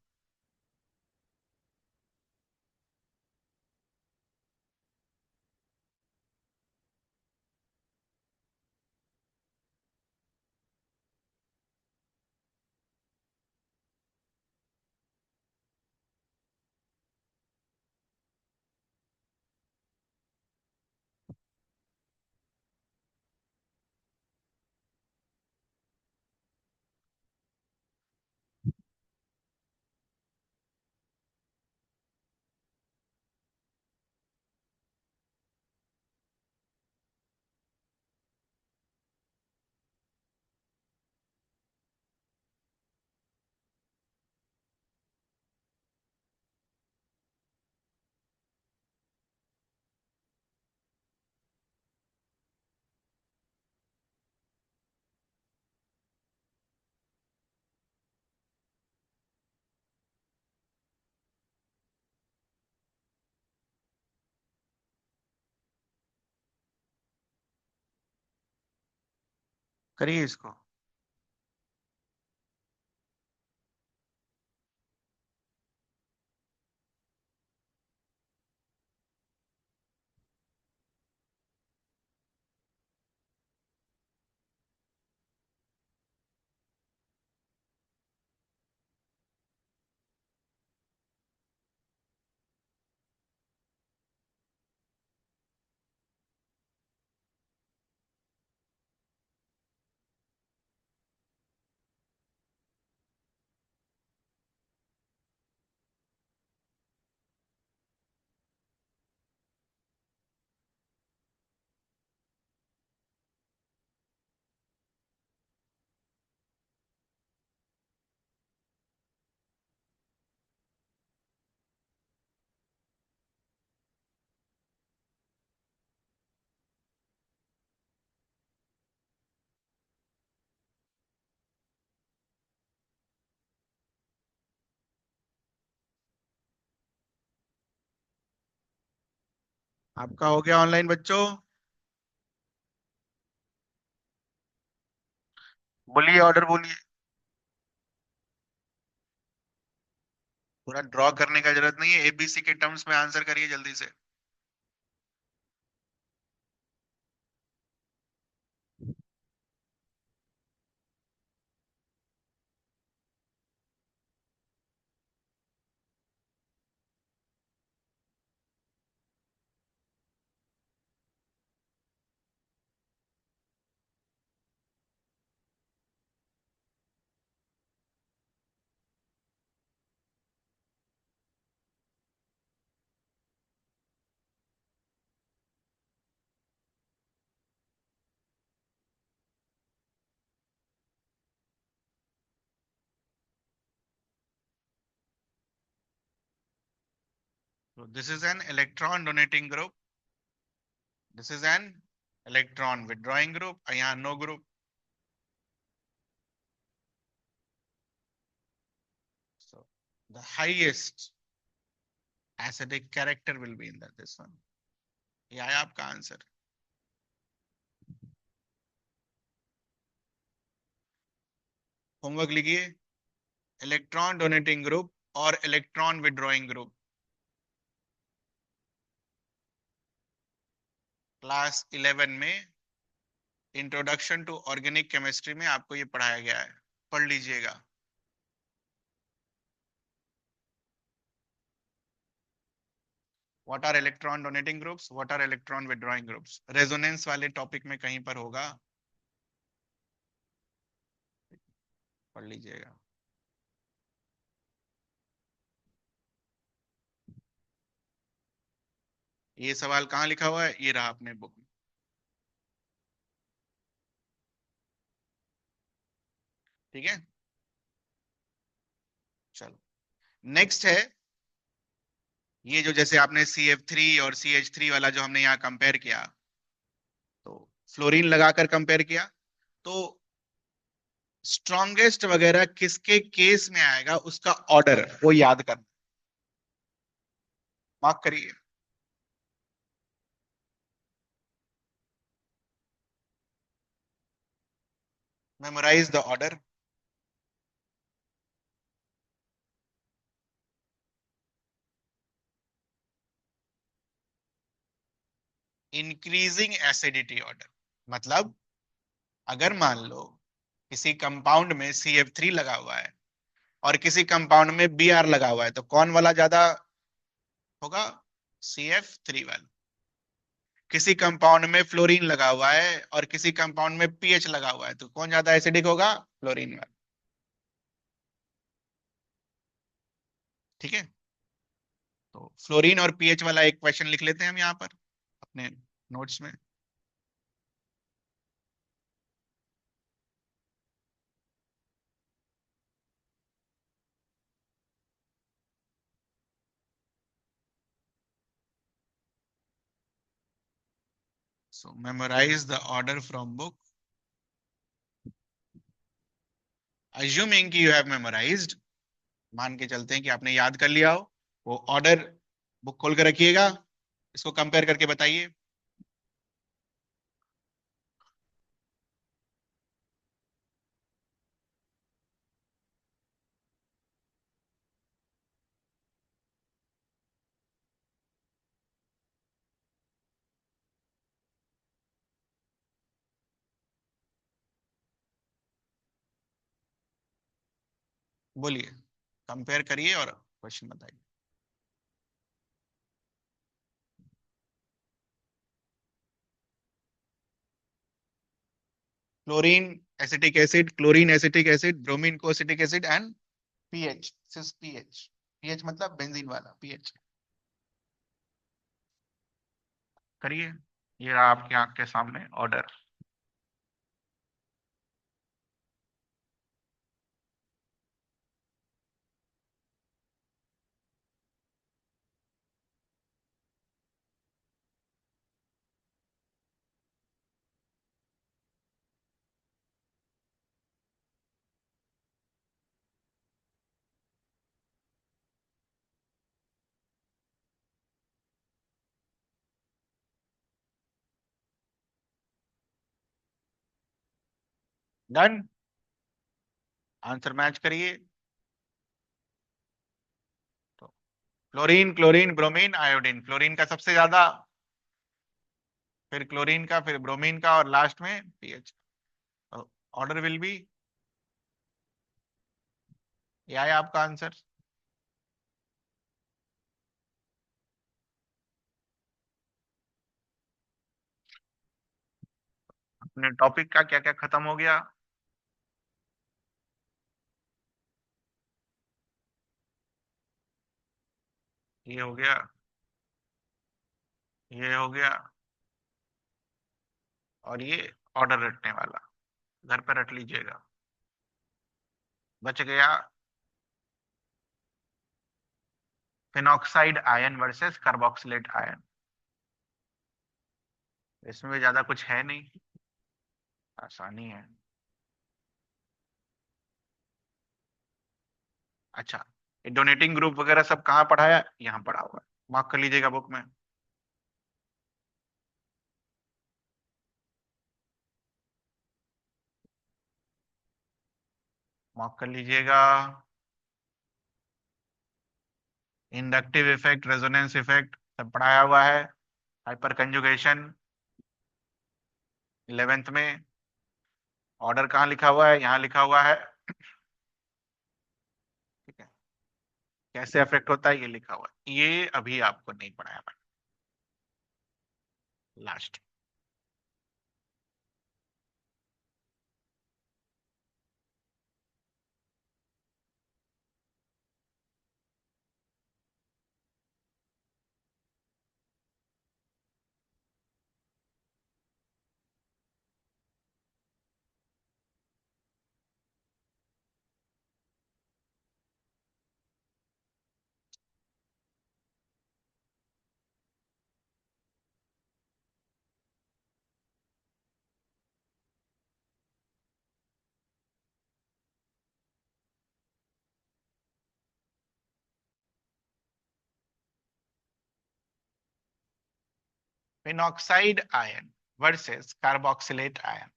करिए इसको। आपका हो गया ऑनलाइन बच्चों? बोलिए, ऑर्डर बोलिए। पूरा ड्रॉ करने का जरूरत नहीं है, एबीसी के टर्म्स में आंसर करिए जल्दी से। So this is an electron donating group. This is an electron withdrawing group. यहाँ no group. So the highest acidic character will be in that this one. ये आया आपका आंसर। होमवर्क लिखिए। इलेक्ट्रॉन डोनेटिंग ग्रुप और इलेक्ट्रॉन विड्रॉइंग ग्रुप, क्लास 11 में इंट्रोडक्शन टू ऑर्गेनिक केमिस्ट्री में आपको ये पढ़ाया गया है, पढ़ लीजिएगा। What are electron donating groups, what are electron withdrawing groups, resonance वाले टॉपिक में कहीं पर होगा, पढ़ लीजिएगा। ये सवाल कहाँ लिखा हुआ है, ये रहा अपने बुक में। ठीक है, चलो नेक्स्ट है। ये जो जैसे आपने CF3 और CH3 वाला जो हमने यहाँ कंपेयर किया, तो फ्लोरीन लगाकर कंपेयर किया, तो स्ट्रॉन्गेस्ट वगैरह किसके केस में आएगा उसका ऑर्डर वो याद करना, मार्क करिए। Memorise the order. Increasing acidity order, मतलब अगर मान लो किसी कंपाउंड में CF3 लगा हुआ है और किसी कंपाउंड में Br लगा हुआ है, तो कौन वाला ज्यादा होगा? CF3 वाला। किसी कंपाउंड में फ्लोरीन लगा हुआ है और किसी कंपाउंड में पीएच लगा हुआ है, तो कौन ज्यादा एसिडिक होगा? फ्लोरीन वाला। ठीक है, तो फ्लोरीन और पीएच वाला एक क्वेश्चन लिख लेते हैं हम यहाँ पर अपने नोट्स में। So memorise the order from book, assuming कि यू हैव मेमोराइज्ड, मान के चलते हैं कि आपने याद कर लिया हो, वो ऑर्डर बुक खोल कर रखिएगा, इसको कंपेयर करके बताइए। बोलिए, कंपेयर करिए और क्वेश्चन बताइए। Chlorine acetic acid, chlorine acetic acid, bromine को acetic acid and Ph, cis Ph. Ph मतलब बेंजीन वाला पीएच। करिए, ये रहा आपकी आंख के सामने ऑर्डर। डन। आंसर मैच करिए। तो fluorine, chlorine, bromine, iodine. Fluorine का सबसे ज्यादा, फिर क्लोरीन का, फिर ब्रोमीन का, और लास्ट में पीएच। ऑर्डर विल बी, ये आया आपका आंसर। अपने टॉपिक का क्या क्या खत्म हो गया? ये हो गया, ये हो गया, और ये ऑर्डर रटने वाला, घर पे रट लीजिएगा। बच गया phenoxide ion versus carboxylate ion. इसमें भी ज्यादा कुछ है नहीं, आसानी है। अच्छा, ये डोनेटिंग ग्रुप वगैरह सब कहाँ पढ़ाया? यहाँ पढ़ा हुआ है, मार्क कर लीजिएगा बुक में। मार्क कर लीजिएगा। इंडक्टिव इफेक्ट, रेजोनेंस इफेक्ट सब पढ़ाया हुआ है। हाइपर कंजुगेशन 11th में। ऑर्डर कहाँ लिखा हुआ है? यहाँ लिखा हुआ है। ठीक है, कैसे अफेक्ट होता है ये लिखा हुआ है, ये अभी आपको नहीं पढ़ाया मैंने, last. Phenoxide ion versus carboxylate ion.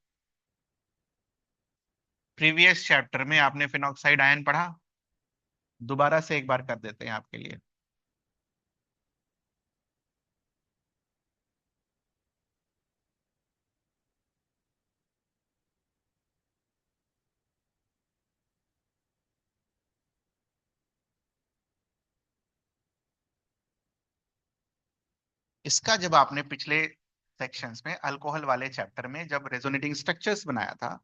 Previous chapter में आपने फिनॉक्साइड आयन पढ़ा, दोबारा से एक बार कर देते हैं आपके लिए। इसका जब आपने पिछले सेक्शंस में अल्कोहल वाले चैप्टर में जब रेजोनेटिंग स्ट्रक्चर्स बनाया था,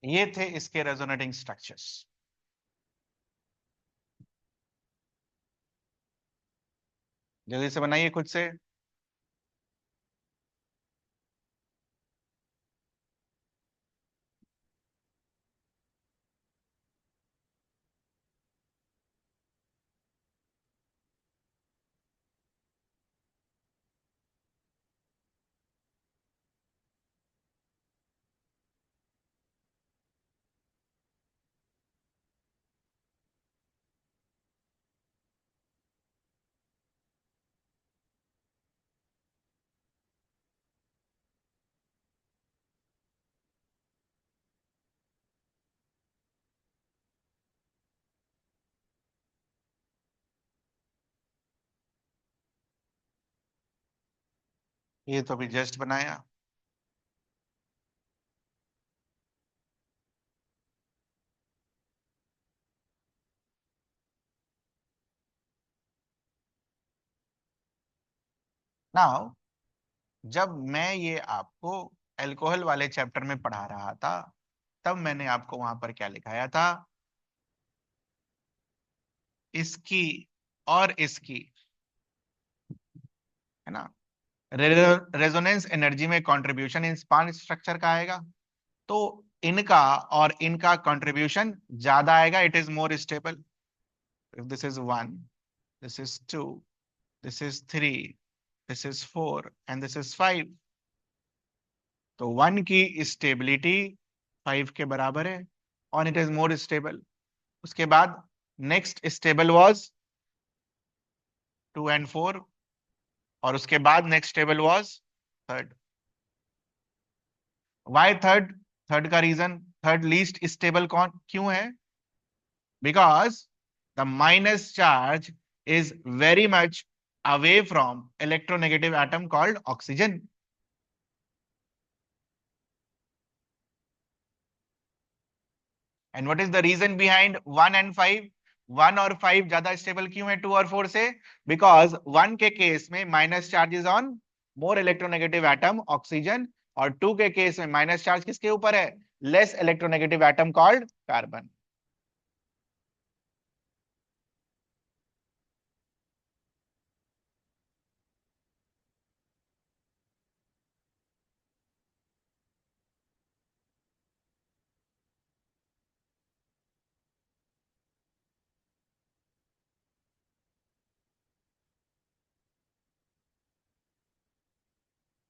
ये थे इसके रेजोनेटिंग स्ट्रक्चर्स। जल्दी से बनाइए खुद से। ये तो अभी जस्ट बनाया। नाउ जब मैं ये आपको अल्कोहल वाले चैप्टर में पढ़ा रहा था, तब मैंने आपको वहां पर क्या लिखाया था, इसकी और इसकी, है ना, रेजोनेंस एनर्जी में कंट्रीब्यूशन इन स्पान स्ट्रक्चर का आएगा। तो इनका और इनका कंट्रीब्यूशन ज्यादा आएगा, it is more stable. If this is 1, this is 2, this is 3, this is 4 and this is 5, तो 1 की स्टेबिलिटी 5 के बराबर है और इट इज मोर स्टेबल। उसके बाद नेक्स्ट स्टेबल वाज 2 एंड 4, और उसके बाद next stable was third. Why third? Third का रीजन, थर्ड लीस्ट स्टेबल कौन क्यों है? Because the minus charge is very much away from electronegative atom called oxygen. And what is the reason behind 1 and 5? 1 और 5 ज्यादा स्टेबल क्यों है 2 और 4 से? Because 1 के केस में minus charge is on more electronegative atom oxygen, और 2 के केस में माइनस चार्ज किसके ऊपर है? Less electronegative atom called carbon.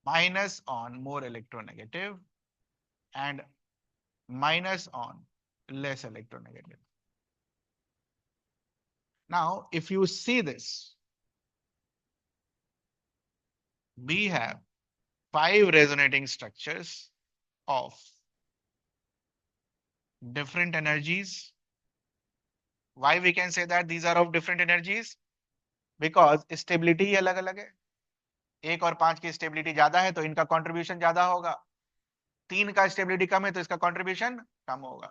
Minus on more electronegative and minus on less electronegative. Now, if you see this, we have 5 resonating structures of different energies. Why we can say that these are of different energies? Because stability ही अलग अलग है। 1 और 5 की स्टेबिलिटी ज्यादा है तो इनका कंट्रीब्यूशन ज्यादा होगा, 3 का स्टेबिलिटी कम है तो इसका कंट्रीब्यूशन कम होगा।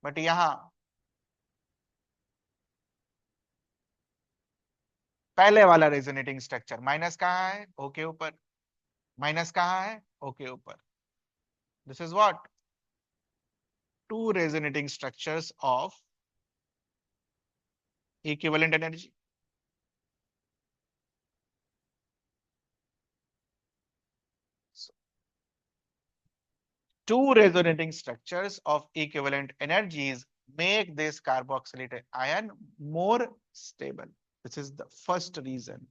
बट यहां पहले वाला रेजोनेटिंग स्ट्रक्चर माइनस कहाँ है? ओ के ऊपर। माइनस कहाँ है? ओ के ऊपर। This is what? Two resonating structures of equivalent energy. Two resonating structures of equivalent energies make this carboxylate ion more stable. This is the first reason.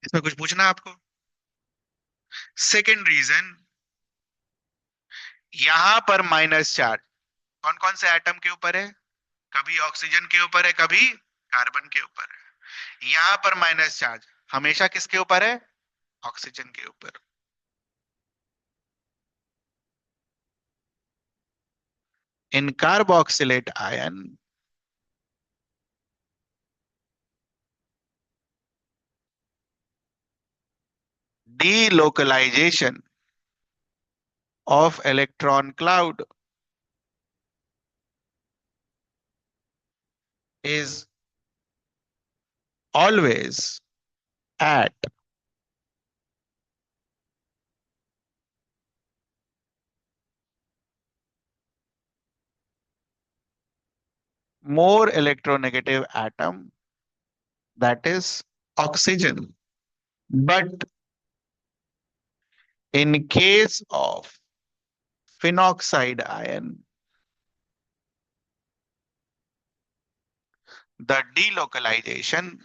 इसमें कुछ पूछना है आपको? सेकेंड रीजन, यहां पर माइनस चार्ज कौन कौन से एटम के ऊपर है? कभी ऑक्सीजन के ऊपर है, कभी कार्बन के ऊपर है। यहां पर माइनस चार्ज हमेशा किसके ऊपर है? ऑक्सीजन के ऊपर। In carboxylate ion, delocalization of electron cloud is always at more electronegative atom, that is oxygen. But in case of phenoxide ion, the delocalization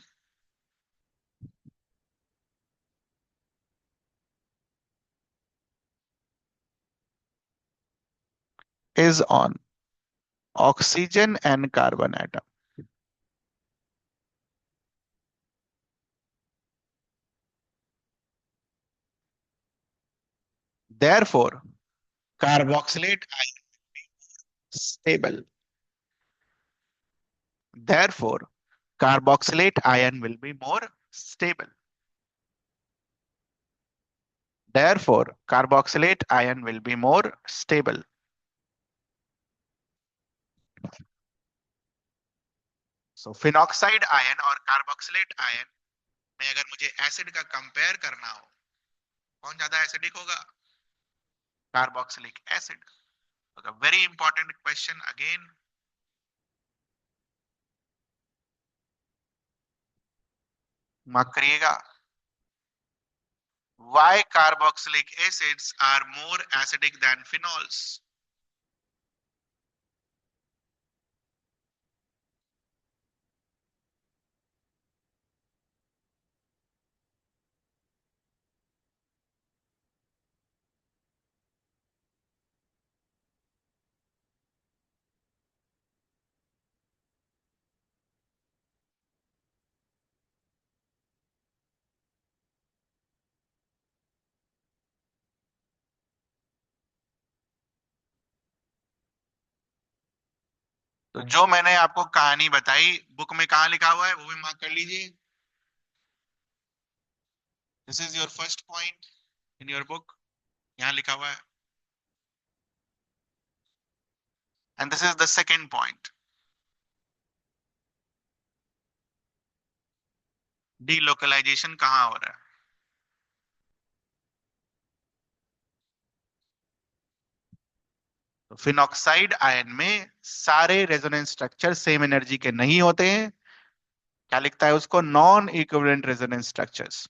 is on oxygen and carbon atom. Therefore, carboxylate ion stable. Therefore, carboxylate ion will be more stable. Therefore, carboxylate ion will be more stable. So, phenoxide ion और carboxylate ion में अगर मुझे एसिड का कंपेयर करना हो, कौन ज्यादा एसिडिक होगा? Carboxylic acid. Very important question again. Mark करिएगा. Why carboxylic acids are more acidic than phenols? तो जो मैंने आपको कहानी बताई बुक में कहाँ लिखा हुआ है वो भी मार्क कर लीजिए. This is your first point in your book. यहाँ लिखा हुआ है. And this is the second point. Delocalisation कहाँ हो रहा है? तो फिनॉक्साइड आयन में सारे रेजोनेंस स्ट्रक्चर सेम एनर्जी के नहीं होते हैं. क्या लिखता है उसको? Non equivalent resonance structures.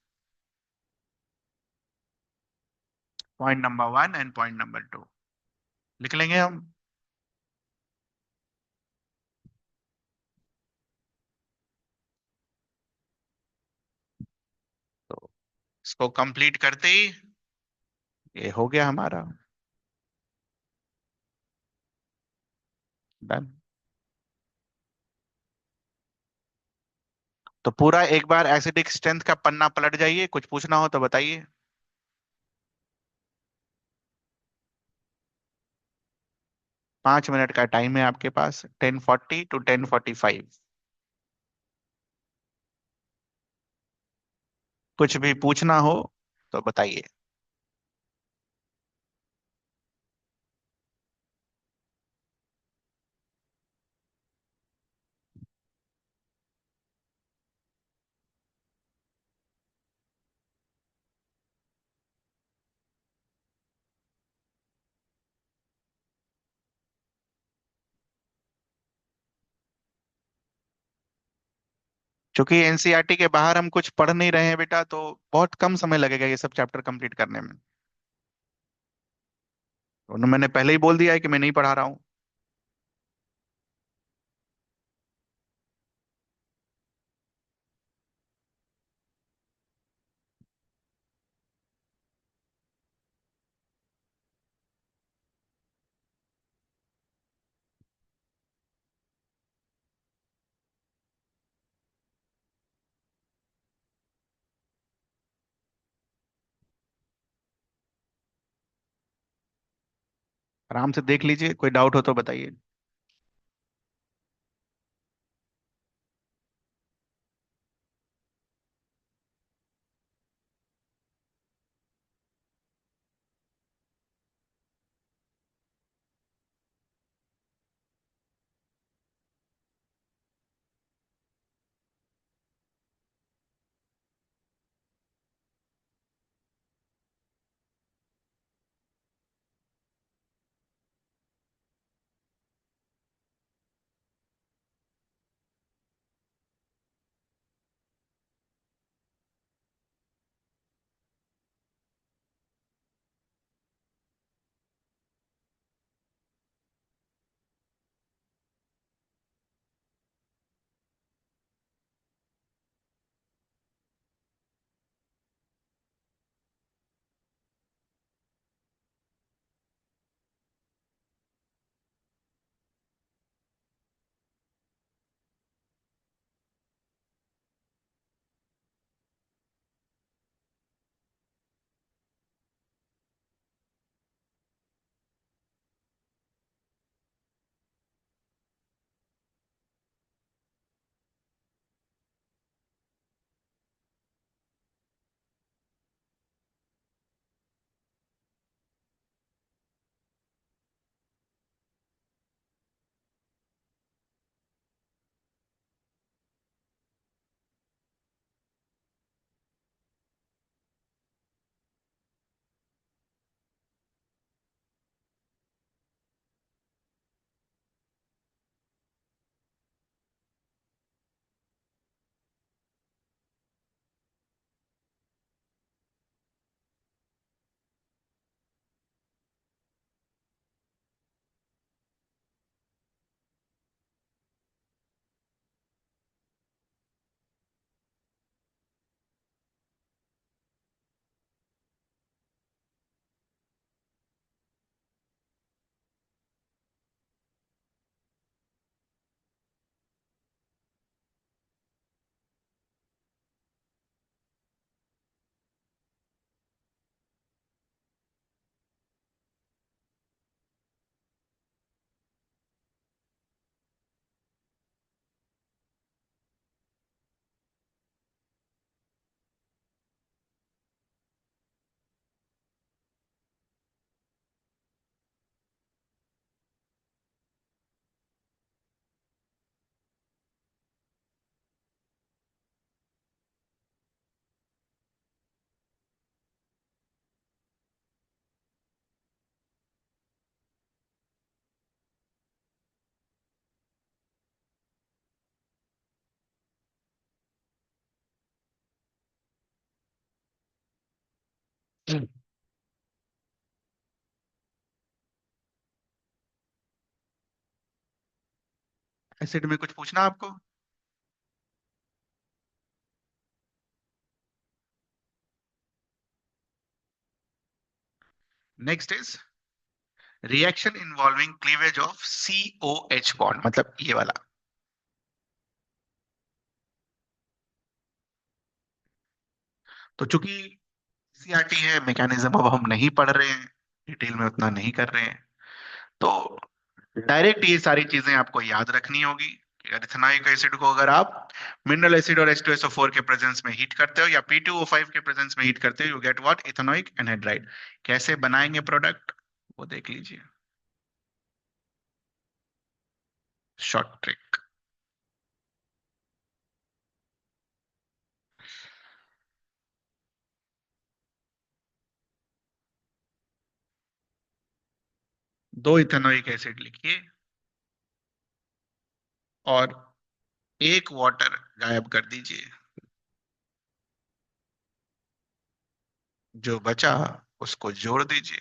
Point number 1 and point number 2 लिख लेंगे हम. तो इसको कंप्लीट करते ही ये हो गया हमारा. डन. तो पूरा एक बार एसिडिक स्ट्रेंथ का पन्ना पलट जाइए. कुछ पूछना हो तो बताइए. 5 मिनट का टाइम है आपके पास. 10:40 to 10:45. कुछ भी पूछना हो तो बताइए. क्योंकि एनसीईआरटी के बाहर हम कुछ पढ़ नहीं रहे हैं बेटा, तो बहुत कम समय लगेगा ये सब चैप्टर कंप्लीट करने में. तो मैंने पहले ही बोल दिया है कि मैं नहीं पढ़ा रहा हूँ. आराम से देख लीजिए. कोई डाउट हो तो बताइए. एसिड में कुछ पूछना आपको? Next is reaction involving cleavage of COH bond, मतलब ये वाला। तो चूंकि सीआरटी है, मैकेनिज्म अब हम नहीं पढ़ रहे हैं, डिटेल में उतना नहीं कर रहे हैं, तो डायरेक्ट ये सारी चीजें आपको याद रखनी होगी कि अगर इथेनॉइक एसिड को अगर आप मिनरल एसिड और H2SO4 के प्रेजेंस में हीट करते हो या P2O5 के प्रेजेंस में हीट करते हो, you get what? Ethanoic anhydride. कैसे बनाएंगे प्रोडक्ट, वो देख लीजिए। Short trick. दो इथेनॉइक एसिड लिखिए और एक वाटर गायब कर दीजिए। जो बचा उसको जोड़ दीजिए।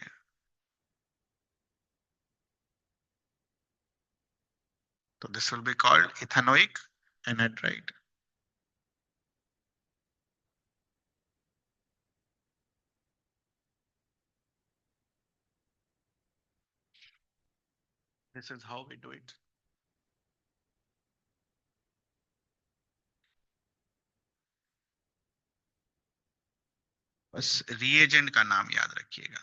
तो this will be called ethanoic anhydride. This is how we do it. बस रिएजेंट का नाम याद रखिएगा।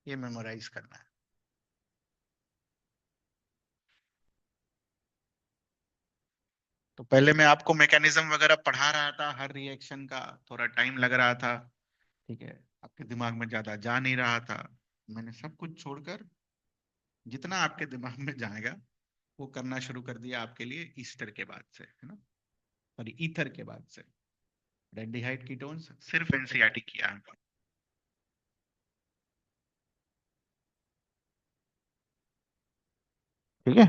ये मेमोराइज करना है। तो पहले मैं आपको मैकेनिज्म वगैरह पढ़ा रहा था हर रिएक्शन का, थोड़ा टाइम लग रहा था, ठीक है, आपके दिमाग में ज्यादा जा नहीं रहा था। मैंने सब कुछ छोड़कर जितना आपके दिमाग में जाएगा वो करना शुरू कर दिया आपके लिए ईस्टर के बाद से, है ना, सॉरी ईथर के बाद से। एल्डिहाइड कीटोन्स सिर्फ एनसीईआरटी किया है। ठीक है।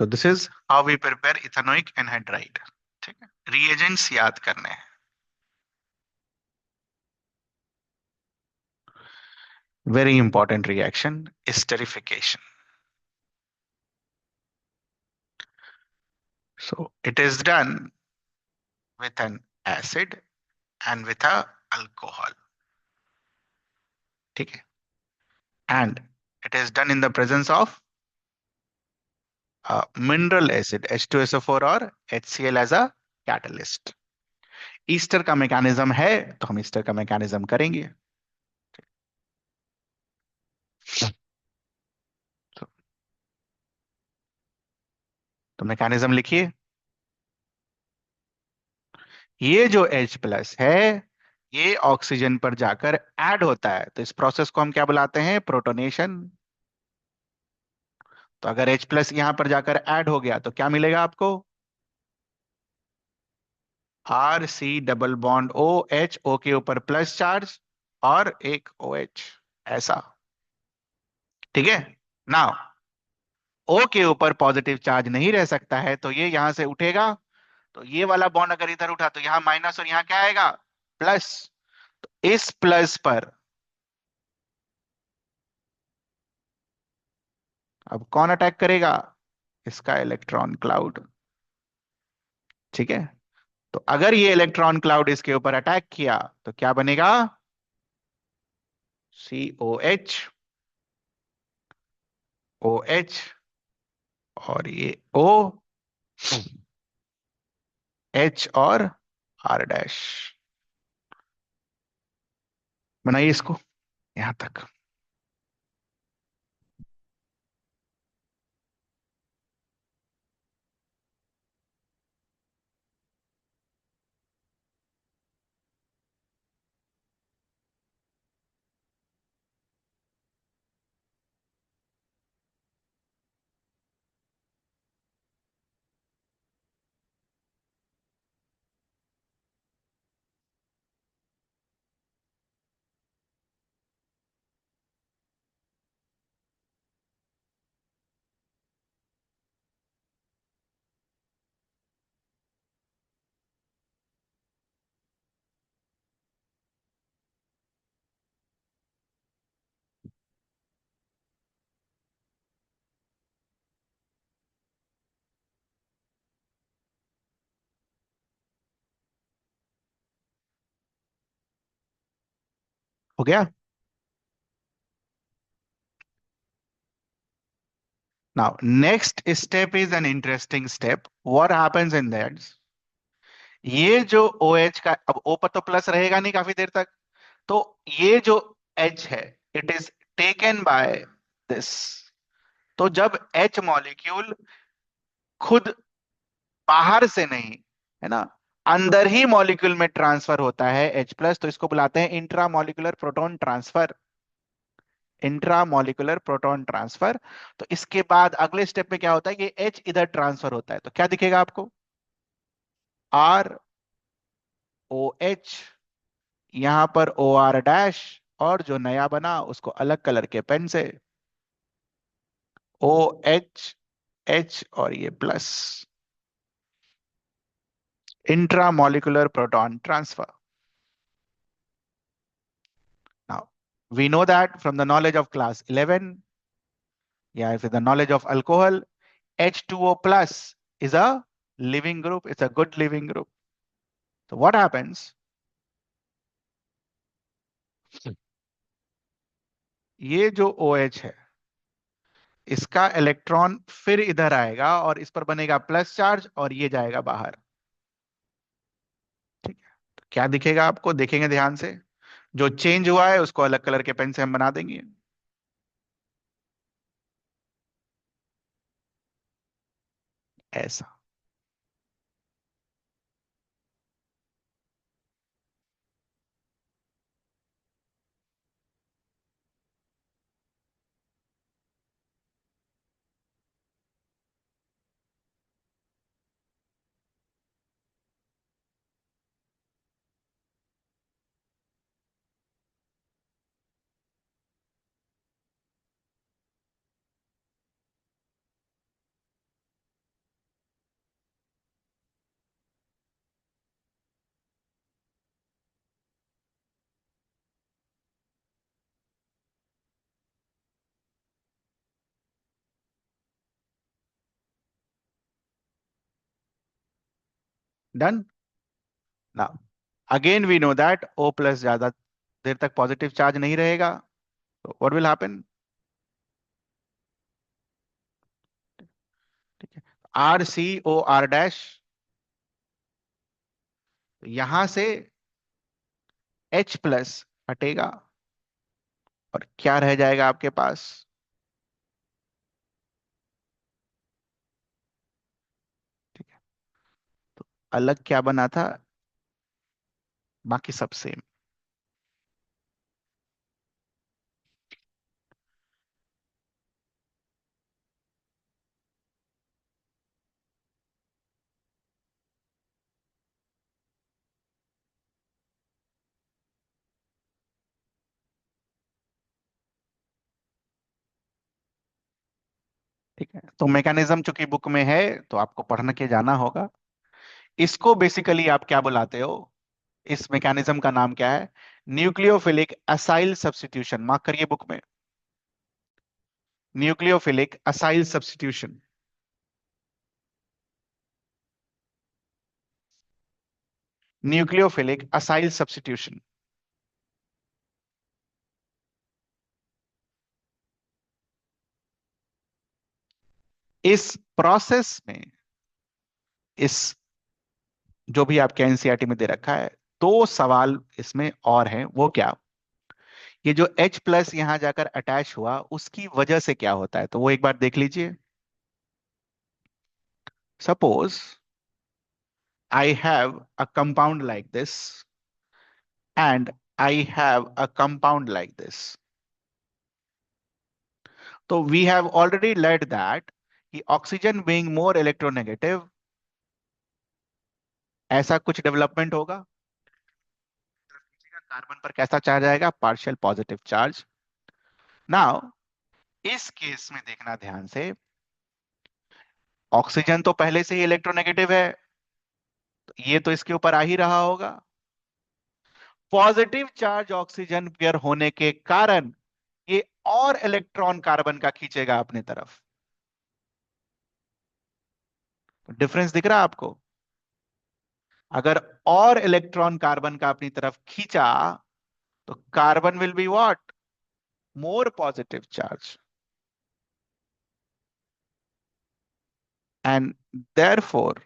तो this is how we prepare ethanoic anhydride. ठीक है, रिएजेंट्स याद करने हैं। Very important reaction, esterification. So it is done with an acid and with a alcohol. ठीक है, and it is done in the presence of mineral acid H2SO4 और HCl as a catalyst. Easter का मैकेनिज्म है तो हम ईस्टर का मैकेनिज्म करेंगे। तो, तो मैकेनिज्म लिखिए। ये जो H प्लस है ये ऑक्सीजन पर जाकर ऐड होता है, तो इस प्रोसेस को हम क्या बुलाते हैं? प्रोटोनेशन। तो अगर H प्लस यहां पर जाकर ऐड हो गया तो क्या मिलेगा आपको? RC double bond OH, O के ऊपर प्लस चार्ज और एक OH, ऐसा। ठीक है। नाउ O के ऊपर पॉजिटिव चार्ज नहीं रह सकता है तो ये यहां से उठेगा। तो ये वाला बॉन्ड अगर इधर उठा तो यहां माइनस और यहां क्या आएगा? प्लस। इस प्लस पर अब कौन अटैक करेगा? इसका इलेक्ट्रॉन क्लाउड। ठीक है। तो अगर ये इलेक्ट्रॉन क्लाउड इसके ऊपर अटैक किया तो क्या बनेगा? COH, OH और ये O, H और R डैश। बनाइए इसको यहां तक। हो गया? Now next step is an interesting step. What happens in that, ये जो ओ एच का, अब ओ पर तो प्लस रहेगा नहीं काफी देर तक, तो ये जो एच है, it is taken by this. तो जब एच मॉलिक्यूल खुद बाहर से नहीं, है ना, अंदर ही मॉलिक्यूल में ट्रांसफर होता है एच प्लस, तो इसको बुलाते हैं intra molecular proton transfer. Intra molecular proton transfer. तो इसके बाद अगले स्टेप में क्या होता है कि एच इधर ट्रांसफर होता है, तो क्या दिखेगा आपको? आर ओ एच, यहां पर ओ आर डैश, और जो नया बना उसको अलग कलर के पेन से ओ एच एच, और ये plus, intra molecular proton transfer. Now, we know that from the knowledge of class 11, yeah, with the knowledge of alcohol, H2O plus is a living group. It's a good living group. So what happens? ये जो OH है, इसका इलेक्ट्रॉन फिर इधर आएगा और इस पर बनेगा प्लस चार्ज, और ये जाएगा बाहर. ठीक है, तो क्या दिखेगा आपको? देखेंगे ध्यान से. जो चेंज हुआ है उसको अलग कलर के पेन से हम बना देंगे. ऐसा. डन. ना, again we know that O plus ज्यादा देर तक पॉजिटिव चार्ज नहीं रहेगा. What will happen? ठीक है, R C O R dash, यहां से H प्लस हटेगा, और क्या रह जाएगा आपके पास? ठीक है, अलग क्या बना था? बाकी सब सेम. ठीक है, तो मैकेनिज्म चूंकि बुक में है तो आपको पढ़ने के जाना होगा. इसको बेसिकली आप क्या बुलाते हो? इस मैकेनिज्म का नाम क्या है? Nucleophilic acyl substitution. मार्क करिए बुक में, nucleophilic acyl substitution. Nucleophilic acyl substitution. इस प्रोसेस में, इस जो भी आपके एनसीईआरटी में दे रखा है, दो सवाल इसमें और हैं. वो क्या? ये जो H प्लस यहां जाकर अटैच हुआ उसकी वजह से क्या होता है, तो वो एक बार देख लीजिए. Suppose I have a compound like this, and I have a compound like this. तो we have already let that कि ऑक्सीजन बीइंग मोर इलेक्ट्रोनेगेटिव, ऐसा कुछ डेवलपमेंट होगा. कार्बन पर कैसा चार्ज आएगा? Partial positive charge. नाउ इस केस में देखना ध्यान से, ऑक्सीजन तो पहले से ही इलेक्ट्रोनेगेटिव है, तो ये तो इसके ऊपर आ ही रहा होगा. पॉजिटिव चार्ज ऑक्सीजन पेयर होने के कारण ये और इलेक्ट्रॉन कार्बन का खींचेगा अपनी तरफ. डिफरेंस दिख रहा है आपको? अगर और इलेक्ट्रॉन कार्बन का अपनी तरफ खींचा, तो carbon will be what, more positive charge, and therefore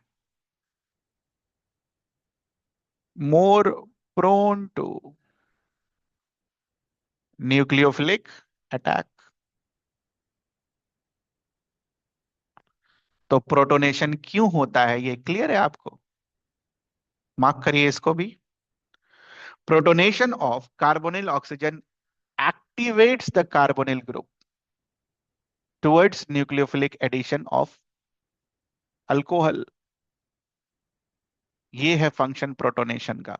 more prone to nucleophilic attack. तो प्रोटोनेशन क्यों होता है ये क्लियर है आपको? मार्क करिए इसको भी। Protonation of carbonyl oxygen activates the carbonyl group towards nucleophilic addition of alcohol. ये है फंक्शन प्रोटोनेशन का।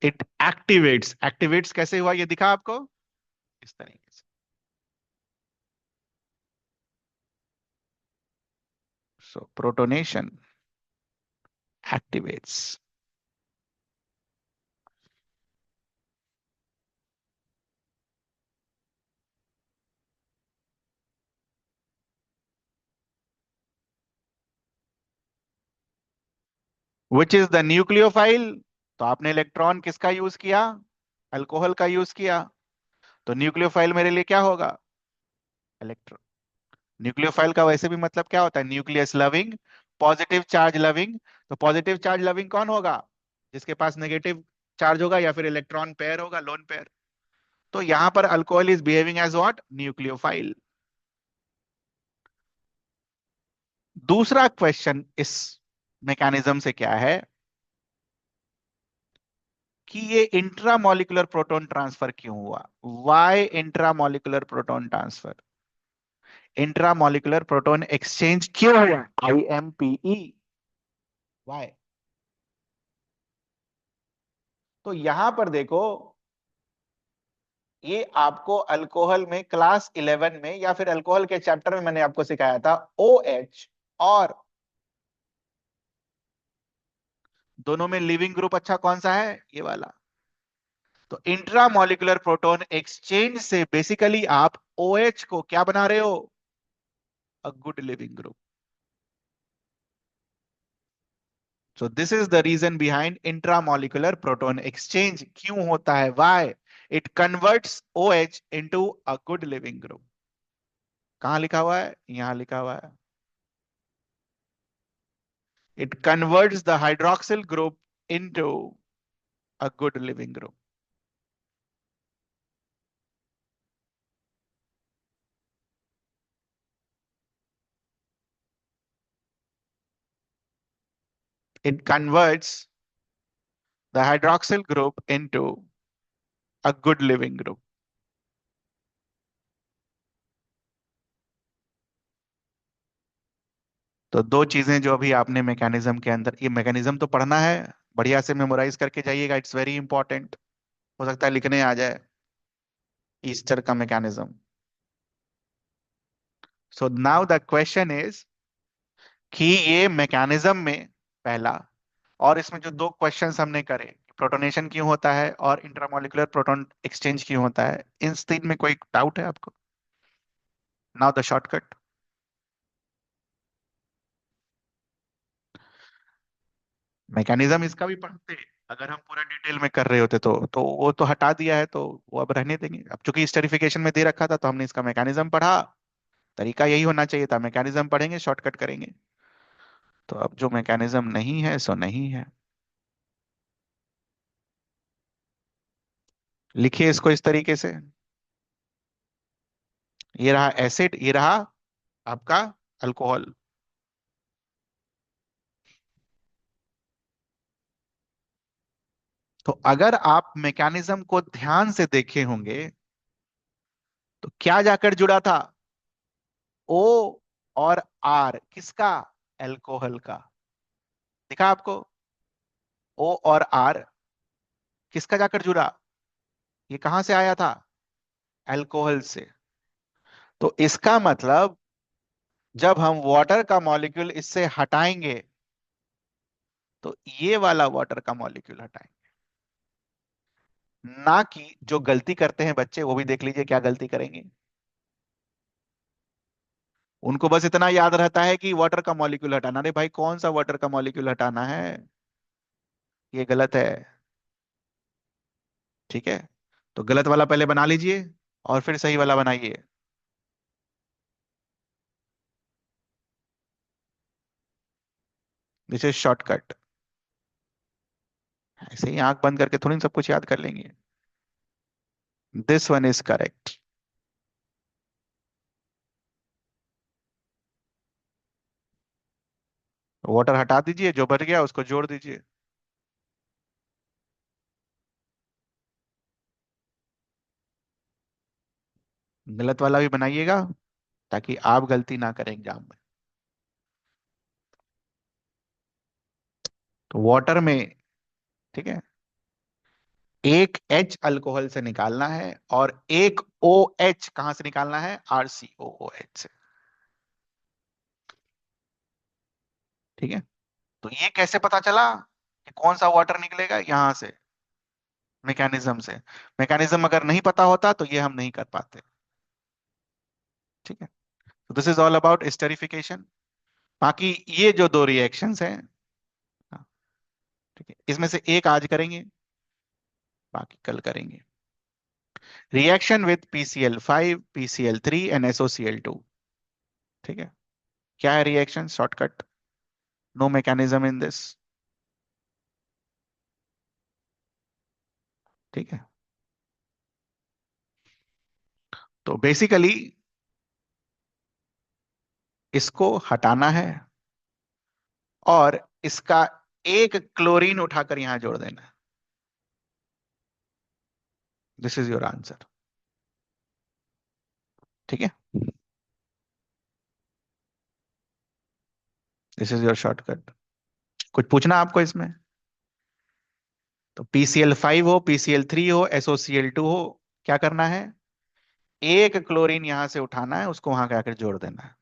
इट एक्टिवेट्स, एक्टिवेट्स कैसे हुआ ये दिखा आपको इस तरीके से। सो protonation activates, which is the nucleophile। तो आपने इलेक्ट्रॉन किसका यूज किया? अल्कोहल का यूज किया। तो न्यूक्लियोफाइल मेरे लिए क्या होगा? इलेक्ट्रॉन। न्यूक्लियोफाइल का वैसे भी मतलब क्या होता है? Nucleus loving, positive charge loving. तो पॉजिटिव चार्ज लविंग कौन होगा? जिसके पास नेगेटिव चार्ज होगा या फिर इलेक्ट्रॉन पेयर होगा, लोन पेयर। तो यहां पर alcohol is behaving as what? Nucleophile. दूसरा क्वेश्चन इस मैकेनिज्म से क्या है कि ये इंट्रामोलिकुलर प्रोटॉन ट्रांसफर क्यों हुआ? Why intramolecular proton transfer? Intramolecular proton exchange क्यों हुआ? IMPE। व्हाई? तो यहां पर देखो, ये आपको अल्कोहल में क्लास 11 में या फिर अल्कोहल के चैप्टर में मैंने आपको सिखाया था। OH और दोनों में लिविंग ग्रुप अच्छा कौन सा है? ये वाला। तो इंट्रामोलिकुलर प्रोटॉन एक्सचेंज से बेसिकली आप OH को क्या बना रहे हो? A good leaving group. So this is the reason behind intramolecular proton exchange क्यों होता है? Why? It converts OH into a good leaving group. कहां लिखा हुआ है? यहां लिखा हुआ है। It converts the hydroxyl group into a good living group. It converts the hydroxyl group into a good living group. तो दो चीजें जो अभी आपने मैकेनिज्म के अंदर, ये मैकेनिज्म तो पढ़ना है, बढ़िया से मेमोराइज करके जाइएगा, इट्स वेरी इंपॉर्टेंट। हो सकता है लिखने आ जाए। ईस्टर का mechanism. So now the question is कि ये मैकेनिज्म में पहला, और इसमें जो दो क्वेश्चंस हमने करे, प्रोटोनेशन क्यों होता है और इंट्रामोलिकुलर प्रोटॉन एक्सचेंज क्यों होता है, इन तीन में कोई डाउट है आपको? Now the shortcut. मैकेनिज्म इसका भी पढ़ते, अगर हम पूरा डिटेल में कर रहे होते तो वो तो हटा दिया है, तो वो अब रहने देंगे। अब चूंकि स्टेरिफिकेशन में दे रखा था तो हमने इसका मैकेनिज्म पढ़ा। तरीका यही होना चाहिए था, मैकेनिज्म पढ़ेंगे, शॉर्टकट करेंगे। तो अब जो मैकेनिज्म नहीं है सो नहीं है। लिखिए इसको इस तरीके से। ये रहा एसिड, ये रहा आपका अल्कोहल। तो अगर आप मैकेनिज्म को ध्यान से देखे होंगे तो क्या जाकर जुड़ा था? ओ और आर किसका? अल्कोहल का। दिखा आपको? ओ और आर किसका जाकर जुड़ा? ये कहां से आया था? अल्कोहल से। तो इसका मतलब जब हम वाटर का मॉलिक्यूल इससे हटाएंगे तो ये वाला वाटर का मॉलिक्यूल हटाएंगे। ना कि जो गलती करते हैं बच्चे, वो भी देख लीजिए क्या गलती करेंगे। उनको बस इतना याद रहता है कि वाटर का मॉलिक्यूल हटाना। अरे भाई, कौन सा वाटर का मॉलिक्यूल हटाना है? ये गलत है। ठीक है, तो गलत वाला पहले बना लीजिए और फिर सही वाला बनाइए। This is shortcut. ऐसे ही आंख बंद करके थोड़ी ना सब कुछ याद कर लेंगे। This one is correct. Water हटा दीजिए, जो बच गया उसको जोड़ दीजिए। गलत वाला भी बनाइएगा ताकि आप गलती ना करें एग्जाम में। तो वाटर में, ठीक है, एक एच अल्कोहल से निकालना है और एक ओ एच कहां से निकालना है, RCOOH से। ठीक है, तो ये कैसे पता चला कि कौन सा वाटर निकलेगा, यहां से, मैकेनिज्म से। मैकेनिज्म अगर नहीं पता होता तो ये हम नहीं कर पाते। ठीक है, तो this is all about esterification. बाकी ये जो दो रिएक्शंस हैं, हाँ, ठीक है, इसमें से एक आज करेंगे, बाकी कल करेंगे। Reaction with PCl5, PCl3 and SOCl2। ठीक है, क्या है reaction, shortcut, no mechanism in this. ठीक है, तो बेसिकली इसको हटाना है और इसका एक क्लोरीन उठाकर यहां जोड़ देना है। This is your answer. ठीक है, दिस इज योर शॉर्टकट। कुछ पूछना आपको इसमें? तो PCl5 हो, PCl3 हो, SOCl2 हो, क्या करना है, एक क्लोरीन यहां से उठाना है, उसको वहां जाकर जोड़ देना है।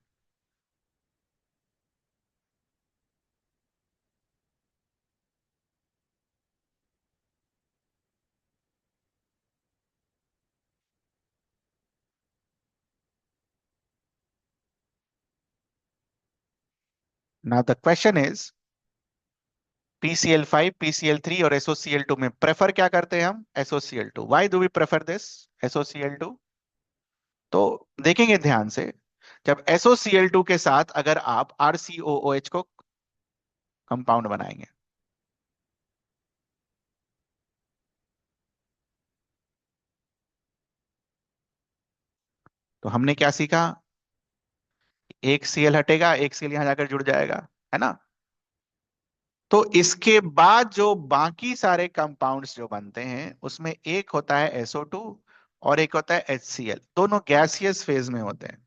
Now the question is, PCl5, PCl3 और SOCl2 में प्रेफर क्या करते हैं हम, SOCl2। Why do we prefer this, SOCl2? तो देखेंगे ध्यान से, जब SOCl2 के साथ अगर आप RCOOH को कंपाउंड बनाएंगे, तो हमने क्या सीखा, एक Cl हटेगा, एक Cl यहां जाकर जुड़ जाएगा, है ना। तो इसके बाद जो बाकी सारे कंपाउंड्स जो बनते हैं उसमें एक होता है SO2 और एक होता है HCl, दोनों गैसियस फेज में होते हैं।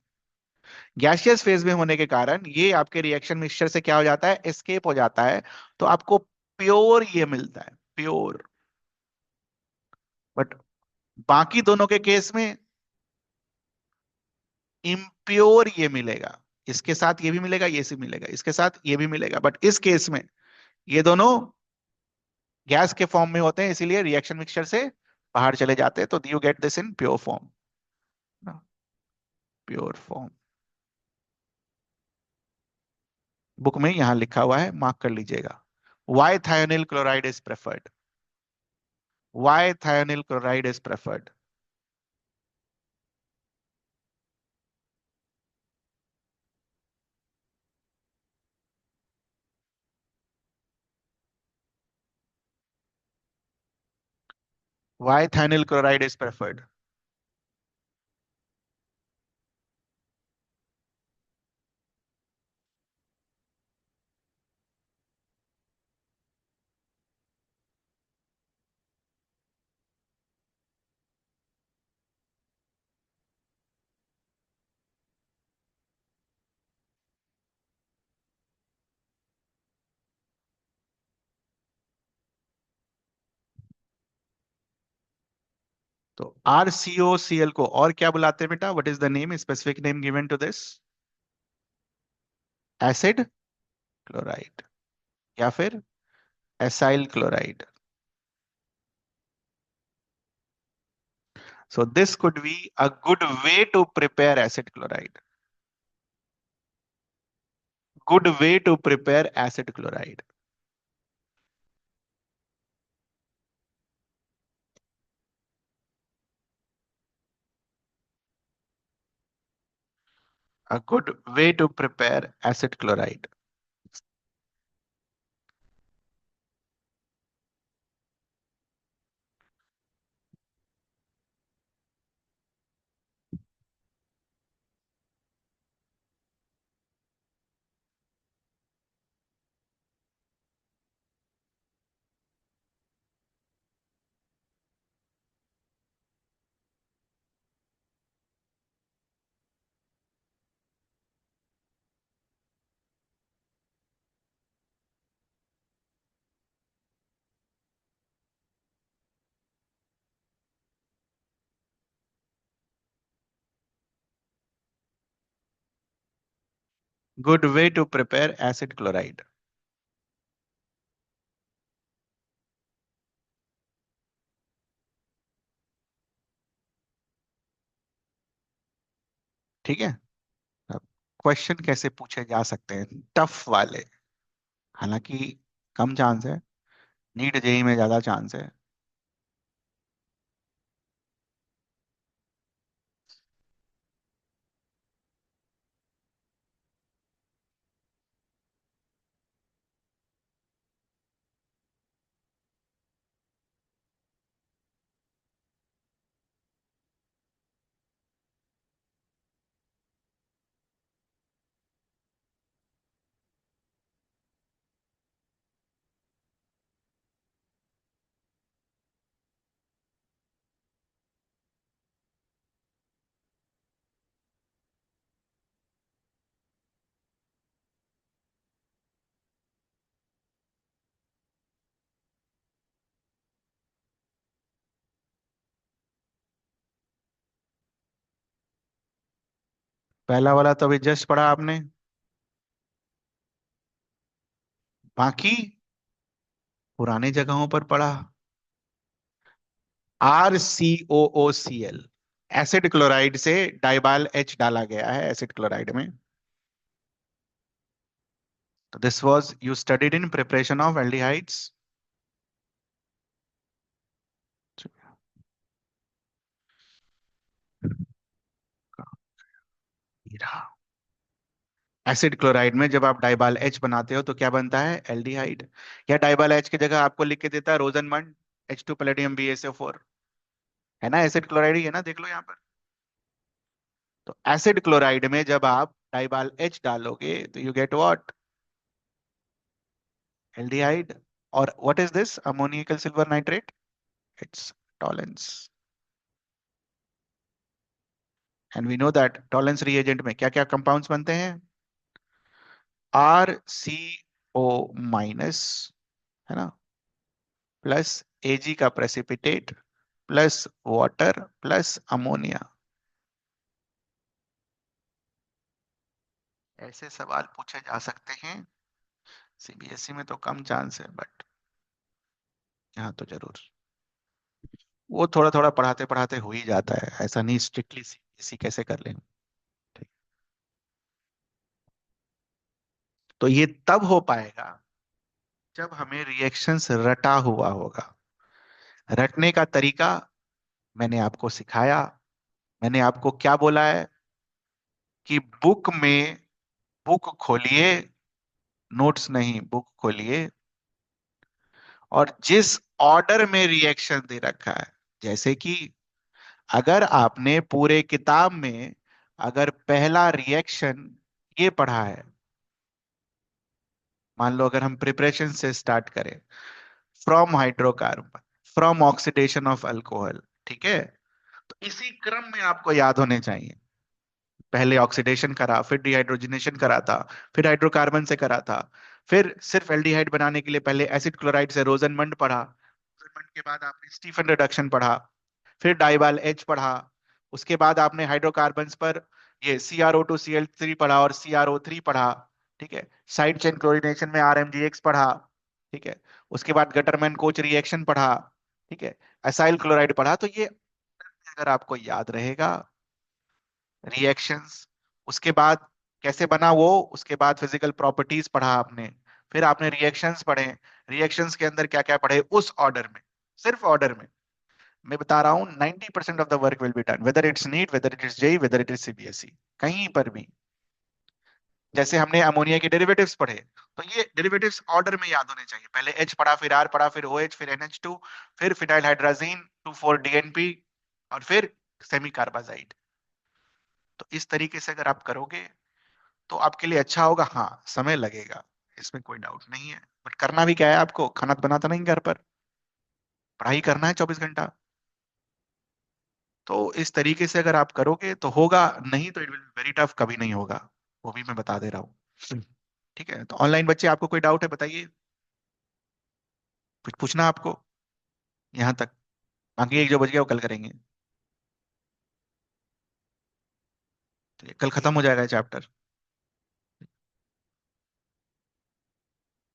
गैसियस फेज में होने के कारण ये आपके रिएक्शन मिक्सचर से क्या हो जाता है, एस्केप हो जाता है। तो आपको प्योर ये मिलता है, प्योर। बट बाकी दोनों के केस में इम्प्योर ये मिलेगा। इसके साथ ये भी मिलेगा, ये से मिलेगा, इसके साथ ये भी मिलेगा, बट इस केस में ये दोनों गैस के फॉर्म में होते हैं, इसीलिए रिएक्शन मिक्सचर से बाहर चले जाते हैं। तो you get this in pure form, pure form. Book में यहां लिखा हुआ है, मार्क कर लीजिएगा। Why thionyl chloride is preferred, why thionyl chloride is preferred. Why thionyl chloride is preferred. तो RCOCl को और क्या बुलाते हैं बेटा, what is the name, specific name given to this, acid chloride या फिर acyl chloride. So this could be a good way to prepare acid chloride. Good way to prepare acid chloride. A good way to prepare acid chloride. Good way to prepare acid chloride. ठीक है। अब क्वेश्चन कैसे पूछे जा सकते हैं, टफ वाले। हालांकि कम चांस है, नीट जेई में ज्यादा चांस है। पहला वाला तो अभी जस्ट पढ़ा आपने। बाकी पुराने जगहों पर पढ़ा। RCOOCl, एसिड क्लोराइड से डाइबाल एच डाला गया है एसिड क्लोराइड में। तो this was you studied in preparation of aldehydes. Acid chloride में जब आप डाइबाल एच बनाते हो तो क्या बनता है, एल्डिहाइड। या डाइबाल एच की जगह आपको लिख के देता है रोजनमंड H2 पैलेडियम BaSO4। है ना, एसिड क्लोराइड ही है ना, देख लो यहाँ पर। तो एसिड क्लोराइड में जब आप डाइबाल एच डालोगे तो यू गेट व्हाट, एल्डिहाइड। और what is this, ammoniacal silver nitrate, it's Tollens. And we know that Tollens reagent में क्या क्या कंपाउंड्स बनते हैं, RCO- है ना, प्लस Ag का precipitate plus water plus ammonia. ऐसे सवाल पूछे जा सकते हैं। सीबीएसई में तो कम चांस है, बट यहाँ तो जरूर। वो थोड़ा थोड़ा पढ़ाते पढ़ाते हो ही जाता है, ऐसा नहीं स्ट्रिक्टली सीबीएसई कैसे कर लेंगे। ठीक। तो ये तब हो पाएगा जब हमें रिएक्शंस रटा हुआ होगा। रटने का तरीका मैंने आपको सिखाया। मैंने आपको क्या बोला है कि बुक खोलिए, नोट्स नहीं, बुक खोलिए, और जिस ऑर्डर में रिएक्शन दे रखा है, जैसे कि अगर आपने पूरे किताब में अगर पहला रिएक्शन ये पढ़ा है, मान लो अगर हम प्रिपरेशन से स्टार्ट करें, from hydrocarbon, from oxidation of alcohol, ठीक है, तो इसी क्रम में आपको याद होने चाहिए। पहले ऑक्सीडेशन करा, फिर डिहाइड्रोजनेशन करा था, फिर हाइड्रोकार्बन से करा था, फिर सिर्फ एल्डिहाइड बनाने के लिए पहले एसिड क्लोराइड से रोजनमंड पढ़ा, रोजनमंड के बाद आपने स्टीफन रिडक्शन पढ़ा, फिर डाइबाल एच पढ़ा, उसके बाद आपने हाइड्रोकार्बन्स पर ये CrO2 Cl3 पढ़ा और CrO3 पढ़ा। ठीक है, साइड चेन क्लोरीनेशन में RMGX पढ़ा। ठीक है, उसके बाद गटरमैन कोच रिएक्शन पढ़ा। ठीक है, एसाइल क्लोराइड पढ़ा। तो ये अगर आपको याद रहेगा, रिएक्शंस, उसके बाद कैसे बना वो, उसके बाद फिजिकल प्रॉपर्टीज पढ़ा आपने, फिर आपने रिएक्शंस पढ़े, रिएक्शंस के अंदर क्या क्या पढ़े उस ऑर्डर में, सिर्फ ऑर्डर में। मैं बता रहा हूँ 90% of the work will be done, whether it's NEET, whether it is JEE, whether it is CBSE, कहीं पर भी। जैसे हमने अमोनिया के डेरिवेटिव्स पढ़े, तो ये डेरिवेटिव्स ऑर्डर में याद होने चाहिए। पहले H पढ़ा, फिर R पढ़ा, फिर OH, फिर NH2, फिर फिनाइल हाइड्राजीन 2,4-DNP, और फिर सेमी कार्बाजाइड। तो इस तरीके से अगर आप करोगे तो आपके लिए अच्छा होगा। हाँ, समय लगेगा, इसमें कोई डाउट नहीं है, बट करना भी क्या है, आपको खाना तो बनाता नहीं घर पर, पढ़ाई करना है 24 घंटा। तो इस तरीके से अगर आप करोगे तो होगा, नहीं तो इट विल वेरी टफ, कभी नहीं होगा, वो भी मैं बता दे रहा हूँ। ठीक है, तो ऑनलाइन बच्चे आपको कोई डाउट है बताइए, कुछ पूछना आपको यहाँ तक? बाकी एक जो बच गया वो कल करेंगे, तो ये कल खत्म हो जाएगा चैप्टर,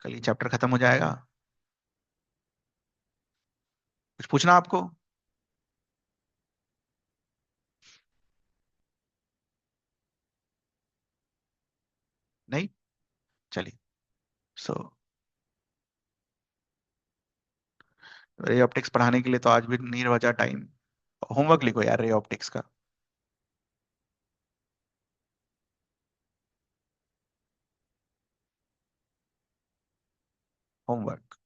कल ये चैप्टर खत्म हो जाएगा। कुछ पूछना आपको? नहीं, चलिए। सो रे ऑप्टिक्स पढ़ाने के लिए तो आज भी नहीं बचा टाइम। होमवर्क लिखो यार रे ऑप्टिक्स का। होमवर्क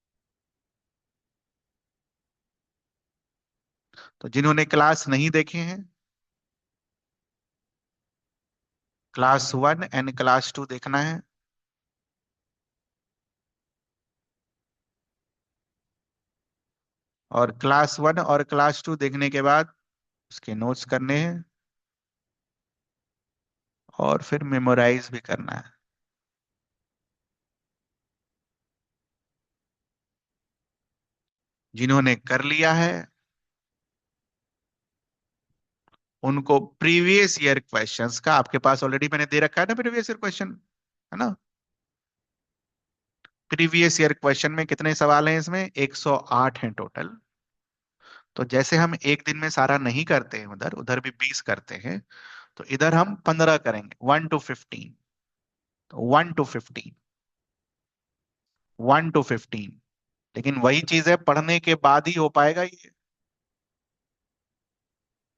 तो जिन्होंने क्लास नहीं देखे हैं, क्लास 1 एंड क्लास 2 देखना है, और क्लास 1 और क्लास 2 देखने के बाद उसके नोट्स करने हैं, और फिर मेमोराइज भी करना है। जिन्होंने कर लिया है उनको प्रीवियस ईयर क्वेश्चंस का, आपके पास ऑलरेडी मैंने दे रखा है ना प्रीवियस ईयर क्वेश्चन, है ना? प्रीवियस ईयर क्वेश्चन में कितने सवाल हैं इसमें? 108 हैं टोटल। तो जैसे हम एक दिन में सारा नहीं करते हैं, उधर उधर भी 20 करते हैं, तो इधर हम 15 करेंगे, 1 to 15। तो 1 to 15, 1 to 15। लेकिन वही चीज है, पढ़ने के बाद ही हो पाएगा ये।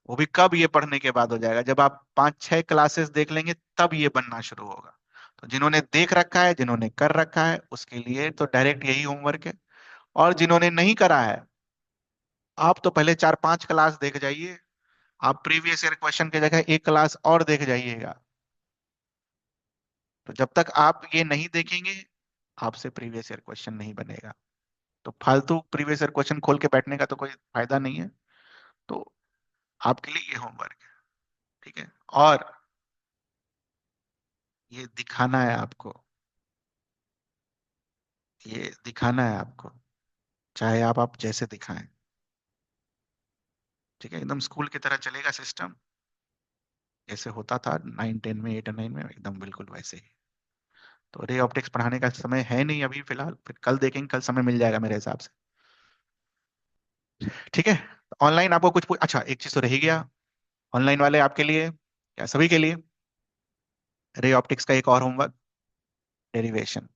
वो भी कब? ये पढ़ने के बाद हो जाएगा जब आप 5-6 क्लासेस देख लेंगे, तब ये बनना शुरू होगा। तो जिन्होंने देख रखा है, जिन्होंने कर रखा है, उसके लिए तो डायरेक्ट यही होमवर्क है। और जिन्होंने नहीं करा है, आप तो पहले 4-5 क्लास देख जाइए। आप प्रीवियस ईयर क्वेश्चन की जगह एक क्लास और देख जाइएगा। तो जब तक आप ये नहीं देखेंगे, आपसे प्रीवियस ईयर क्वेश्चन नहीं बनेगा। तो फालतू प्रीवियस ईयर क्वेश्चन खोल के बैठने का तो कोई फायदा नहीं है। तो आपके लिए ये होमवर्क है, ठीक है? और ये दिखाना है आपको, ये दिखाना है आपको, चाहे आप जैसे दिखाएं। ठीक है, एकदम स्कूल की तरह चलेगा सिस्टम, जैसे होता था 9-10 में, 8 और 9 में, एकदम बिल्कुल वैसे ही। तो रे ऑप्टिक्स पढ़ाने का समय है नहीं अभी फिलहाल, फिर कल देखेंगे, कल समय मिल जाएगा मेरे हिसाब से। ठीक है, ऑनलाइन आपको कुछ अच्छा, एक चीज तो रह ही गया ऑनलाइन वाले आपके लिए, या सभी के लिए, रे ऑप्टिक्स का एक और होमवर्क, डेरिवेशन।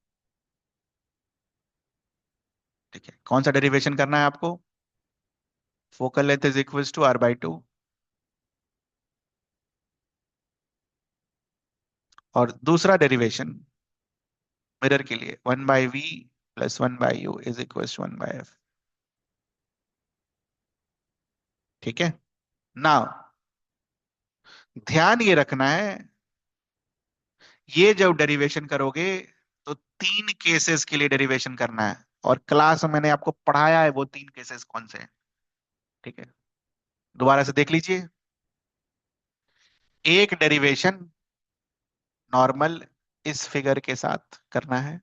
ठीक है, कौन सा डेरिवेशन करना है आपको? Focal length is equals to R/2, और दूसरा डेरिवेशन मिरर के लिए 1/V + 1/U is equals to 1/F। ठीक है, नाउ ध्यान ये रखना है, ये जब डेरिवेशन करोगे तो 3 केसेस के लिए डेरिवेशन करना है, और क्लास में मैंने आपको पढ़ाया है वो 3 केसेस कौन से हैं। ठीक है, दोबारा से देख लीजिए। एक डेरिवेशन नॉर्मल इस फिगर के साथ करना है,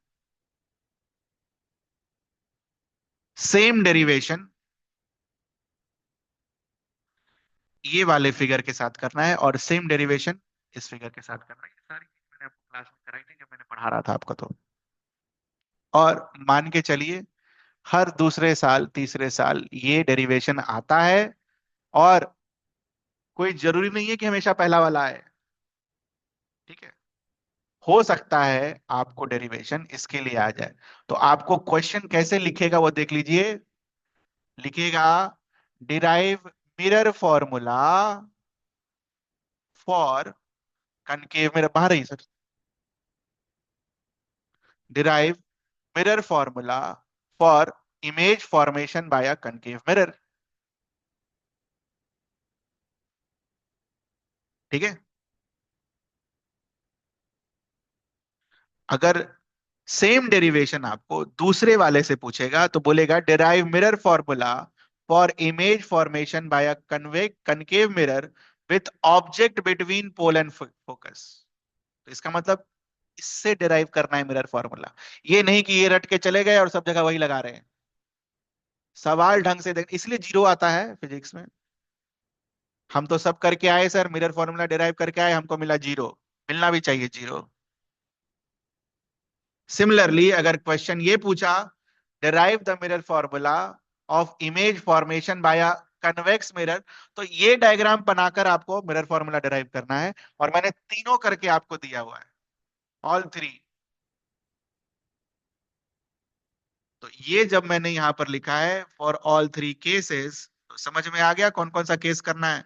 सेम डेरिवेशन ये वाले फिगर के साथ करना है, और सेम डेरिवेशन इस फिगर के साथ करना है। ये सारी चीज मैंने आपको क्लास में कराई थी जब मैंने पढ़ा रहा था आपको तो। और मान के चलिए हर दूसरे साल, तीसरे साल ये डेरिवेशन आता है, और कोई जरूरी नहीं है कि हमेशा पहला वाला आए। ठीक है, हो सकता है आपको डेरिवेशन इसके लिए आ जाए। तो आपको क्वेश्चन कैसे लिखेगा वो देख लीजिए। लिखेगा, derive mirror formula for concave mirror, बाहर ही sir, derive mirror formula for image formation by a concave mirror. ठीक है। अगर सेम डेरिवेशन आपको दूसरे वाले से पूछेगा तो बोलेगा derive mirror formula for image formation by a concave mirror with object between pole and focus. तो इसका मतलब इससे डिराइव करना है मिरर फॉर्मूला। ये नहीं कि ये रट के चले गए और सब जगह वही लगा रहे हैं। सवाल ढंग से देख, इसलिए जीरो आता है फिजिक्स में। हम तो सब करके आए सर, मिरर फॉर्मूला डिराइव करके आए, हमको मिला जीरो। मिलना भी चाहिए जीरो। सिमिलरली अगर क्वेश्चन ये पूछा derive the mirror formula of image formation by a convex mirror, तो ये डायग्राम बनाकर आपको मिरर फॉर्मूला डिराइव करना है। और मैंने तीनों करके आपको दिया हुआ है, ऑल थ्री। तो ये जब मैंने यहां पर लिखा है फॉर ऑल थ्री केसेस, तो समझ में आ गया कौन कौन सा केस करना है।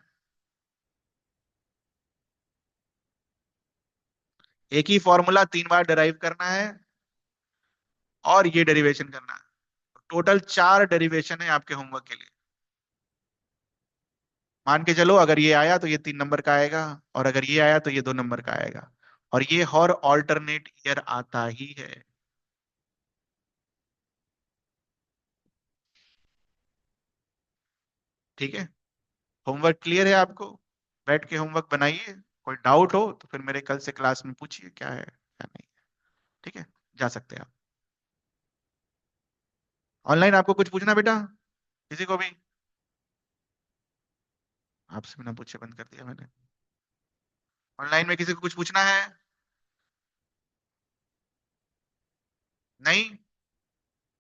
एक ही फॉर्मूला तीन बार डिराइव करना है और ये डेरिवेशन करना है। टोटल चार डेरिवेशन है आपके होमवर्क के लिए। मान के चलो अगर ये आया तो ये 3 नंबर का आएगा, और अगर ये आया तो ये 2 नंबर का आएगा। और ये हर ऑल्टरनेट ईयर आता ही है। ठीक है। होमवर्क क्लियर है आपको? बैठ के होमवर्क बनाइए। कोई डाउट हो तो फिर मेरे कल से क्लास में पूछिए क्या है क्या नहीं। ठीक है, जा सकते हैं आप। ऑनलाइन आपको कुछ पूछना बेटा, किसी को भी? आपसे बिना पूछे बंद कर दिया मैंने। ऑनलाइन में किसी को कुछ पूछना है? नहीं?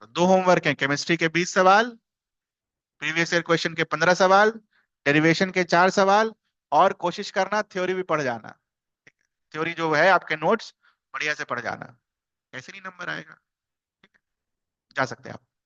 तो दो होमवर्क है, केमिस्ट्री के 20 सवाल, प्रीवियस ईयर क्वेश्चन के 15 सवाल, डेरिवेशन के 4 सवाल। और कोशिश करना थ्योरी भी पढ़ जाना। थ्योरी जो है आपके नोट्स बढ़िया से पढ़ जाना। ऐसे नहीं नंबर आएगा। जा सकते हैं आप।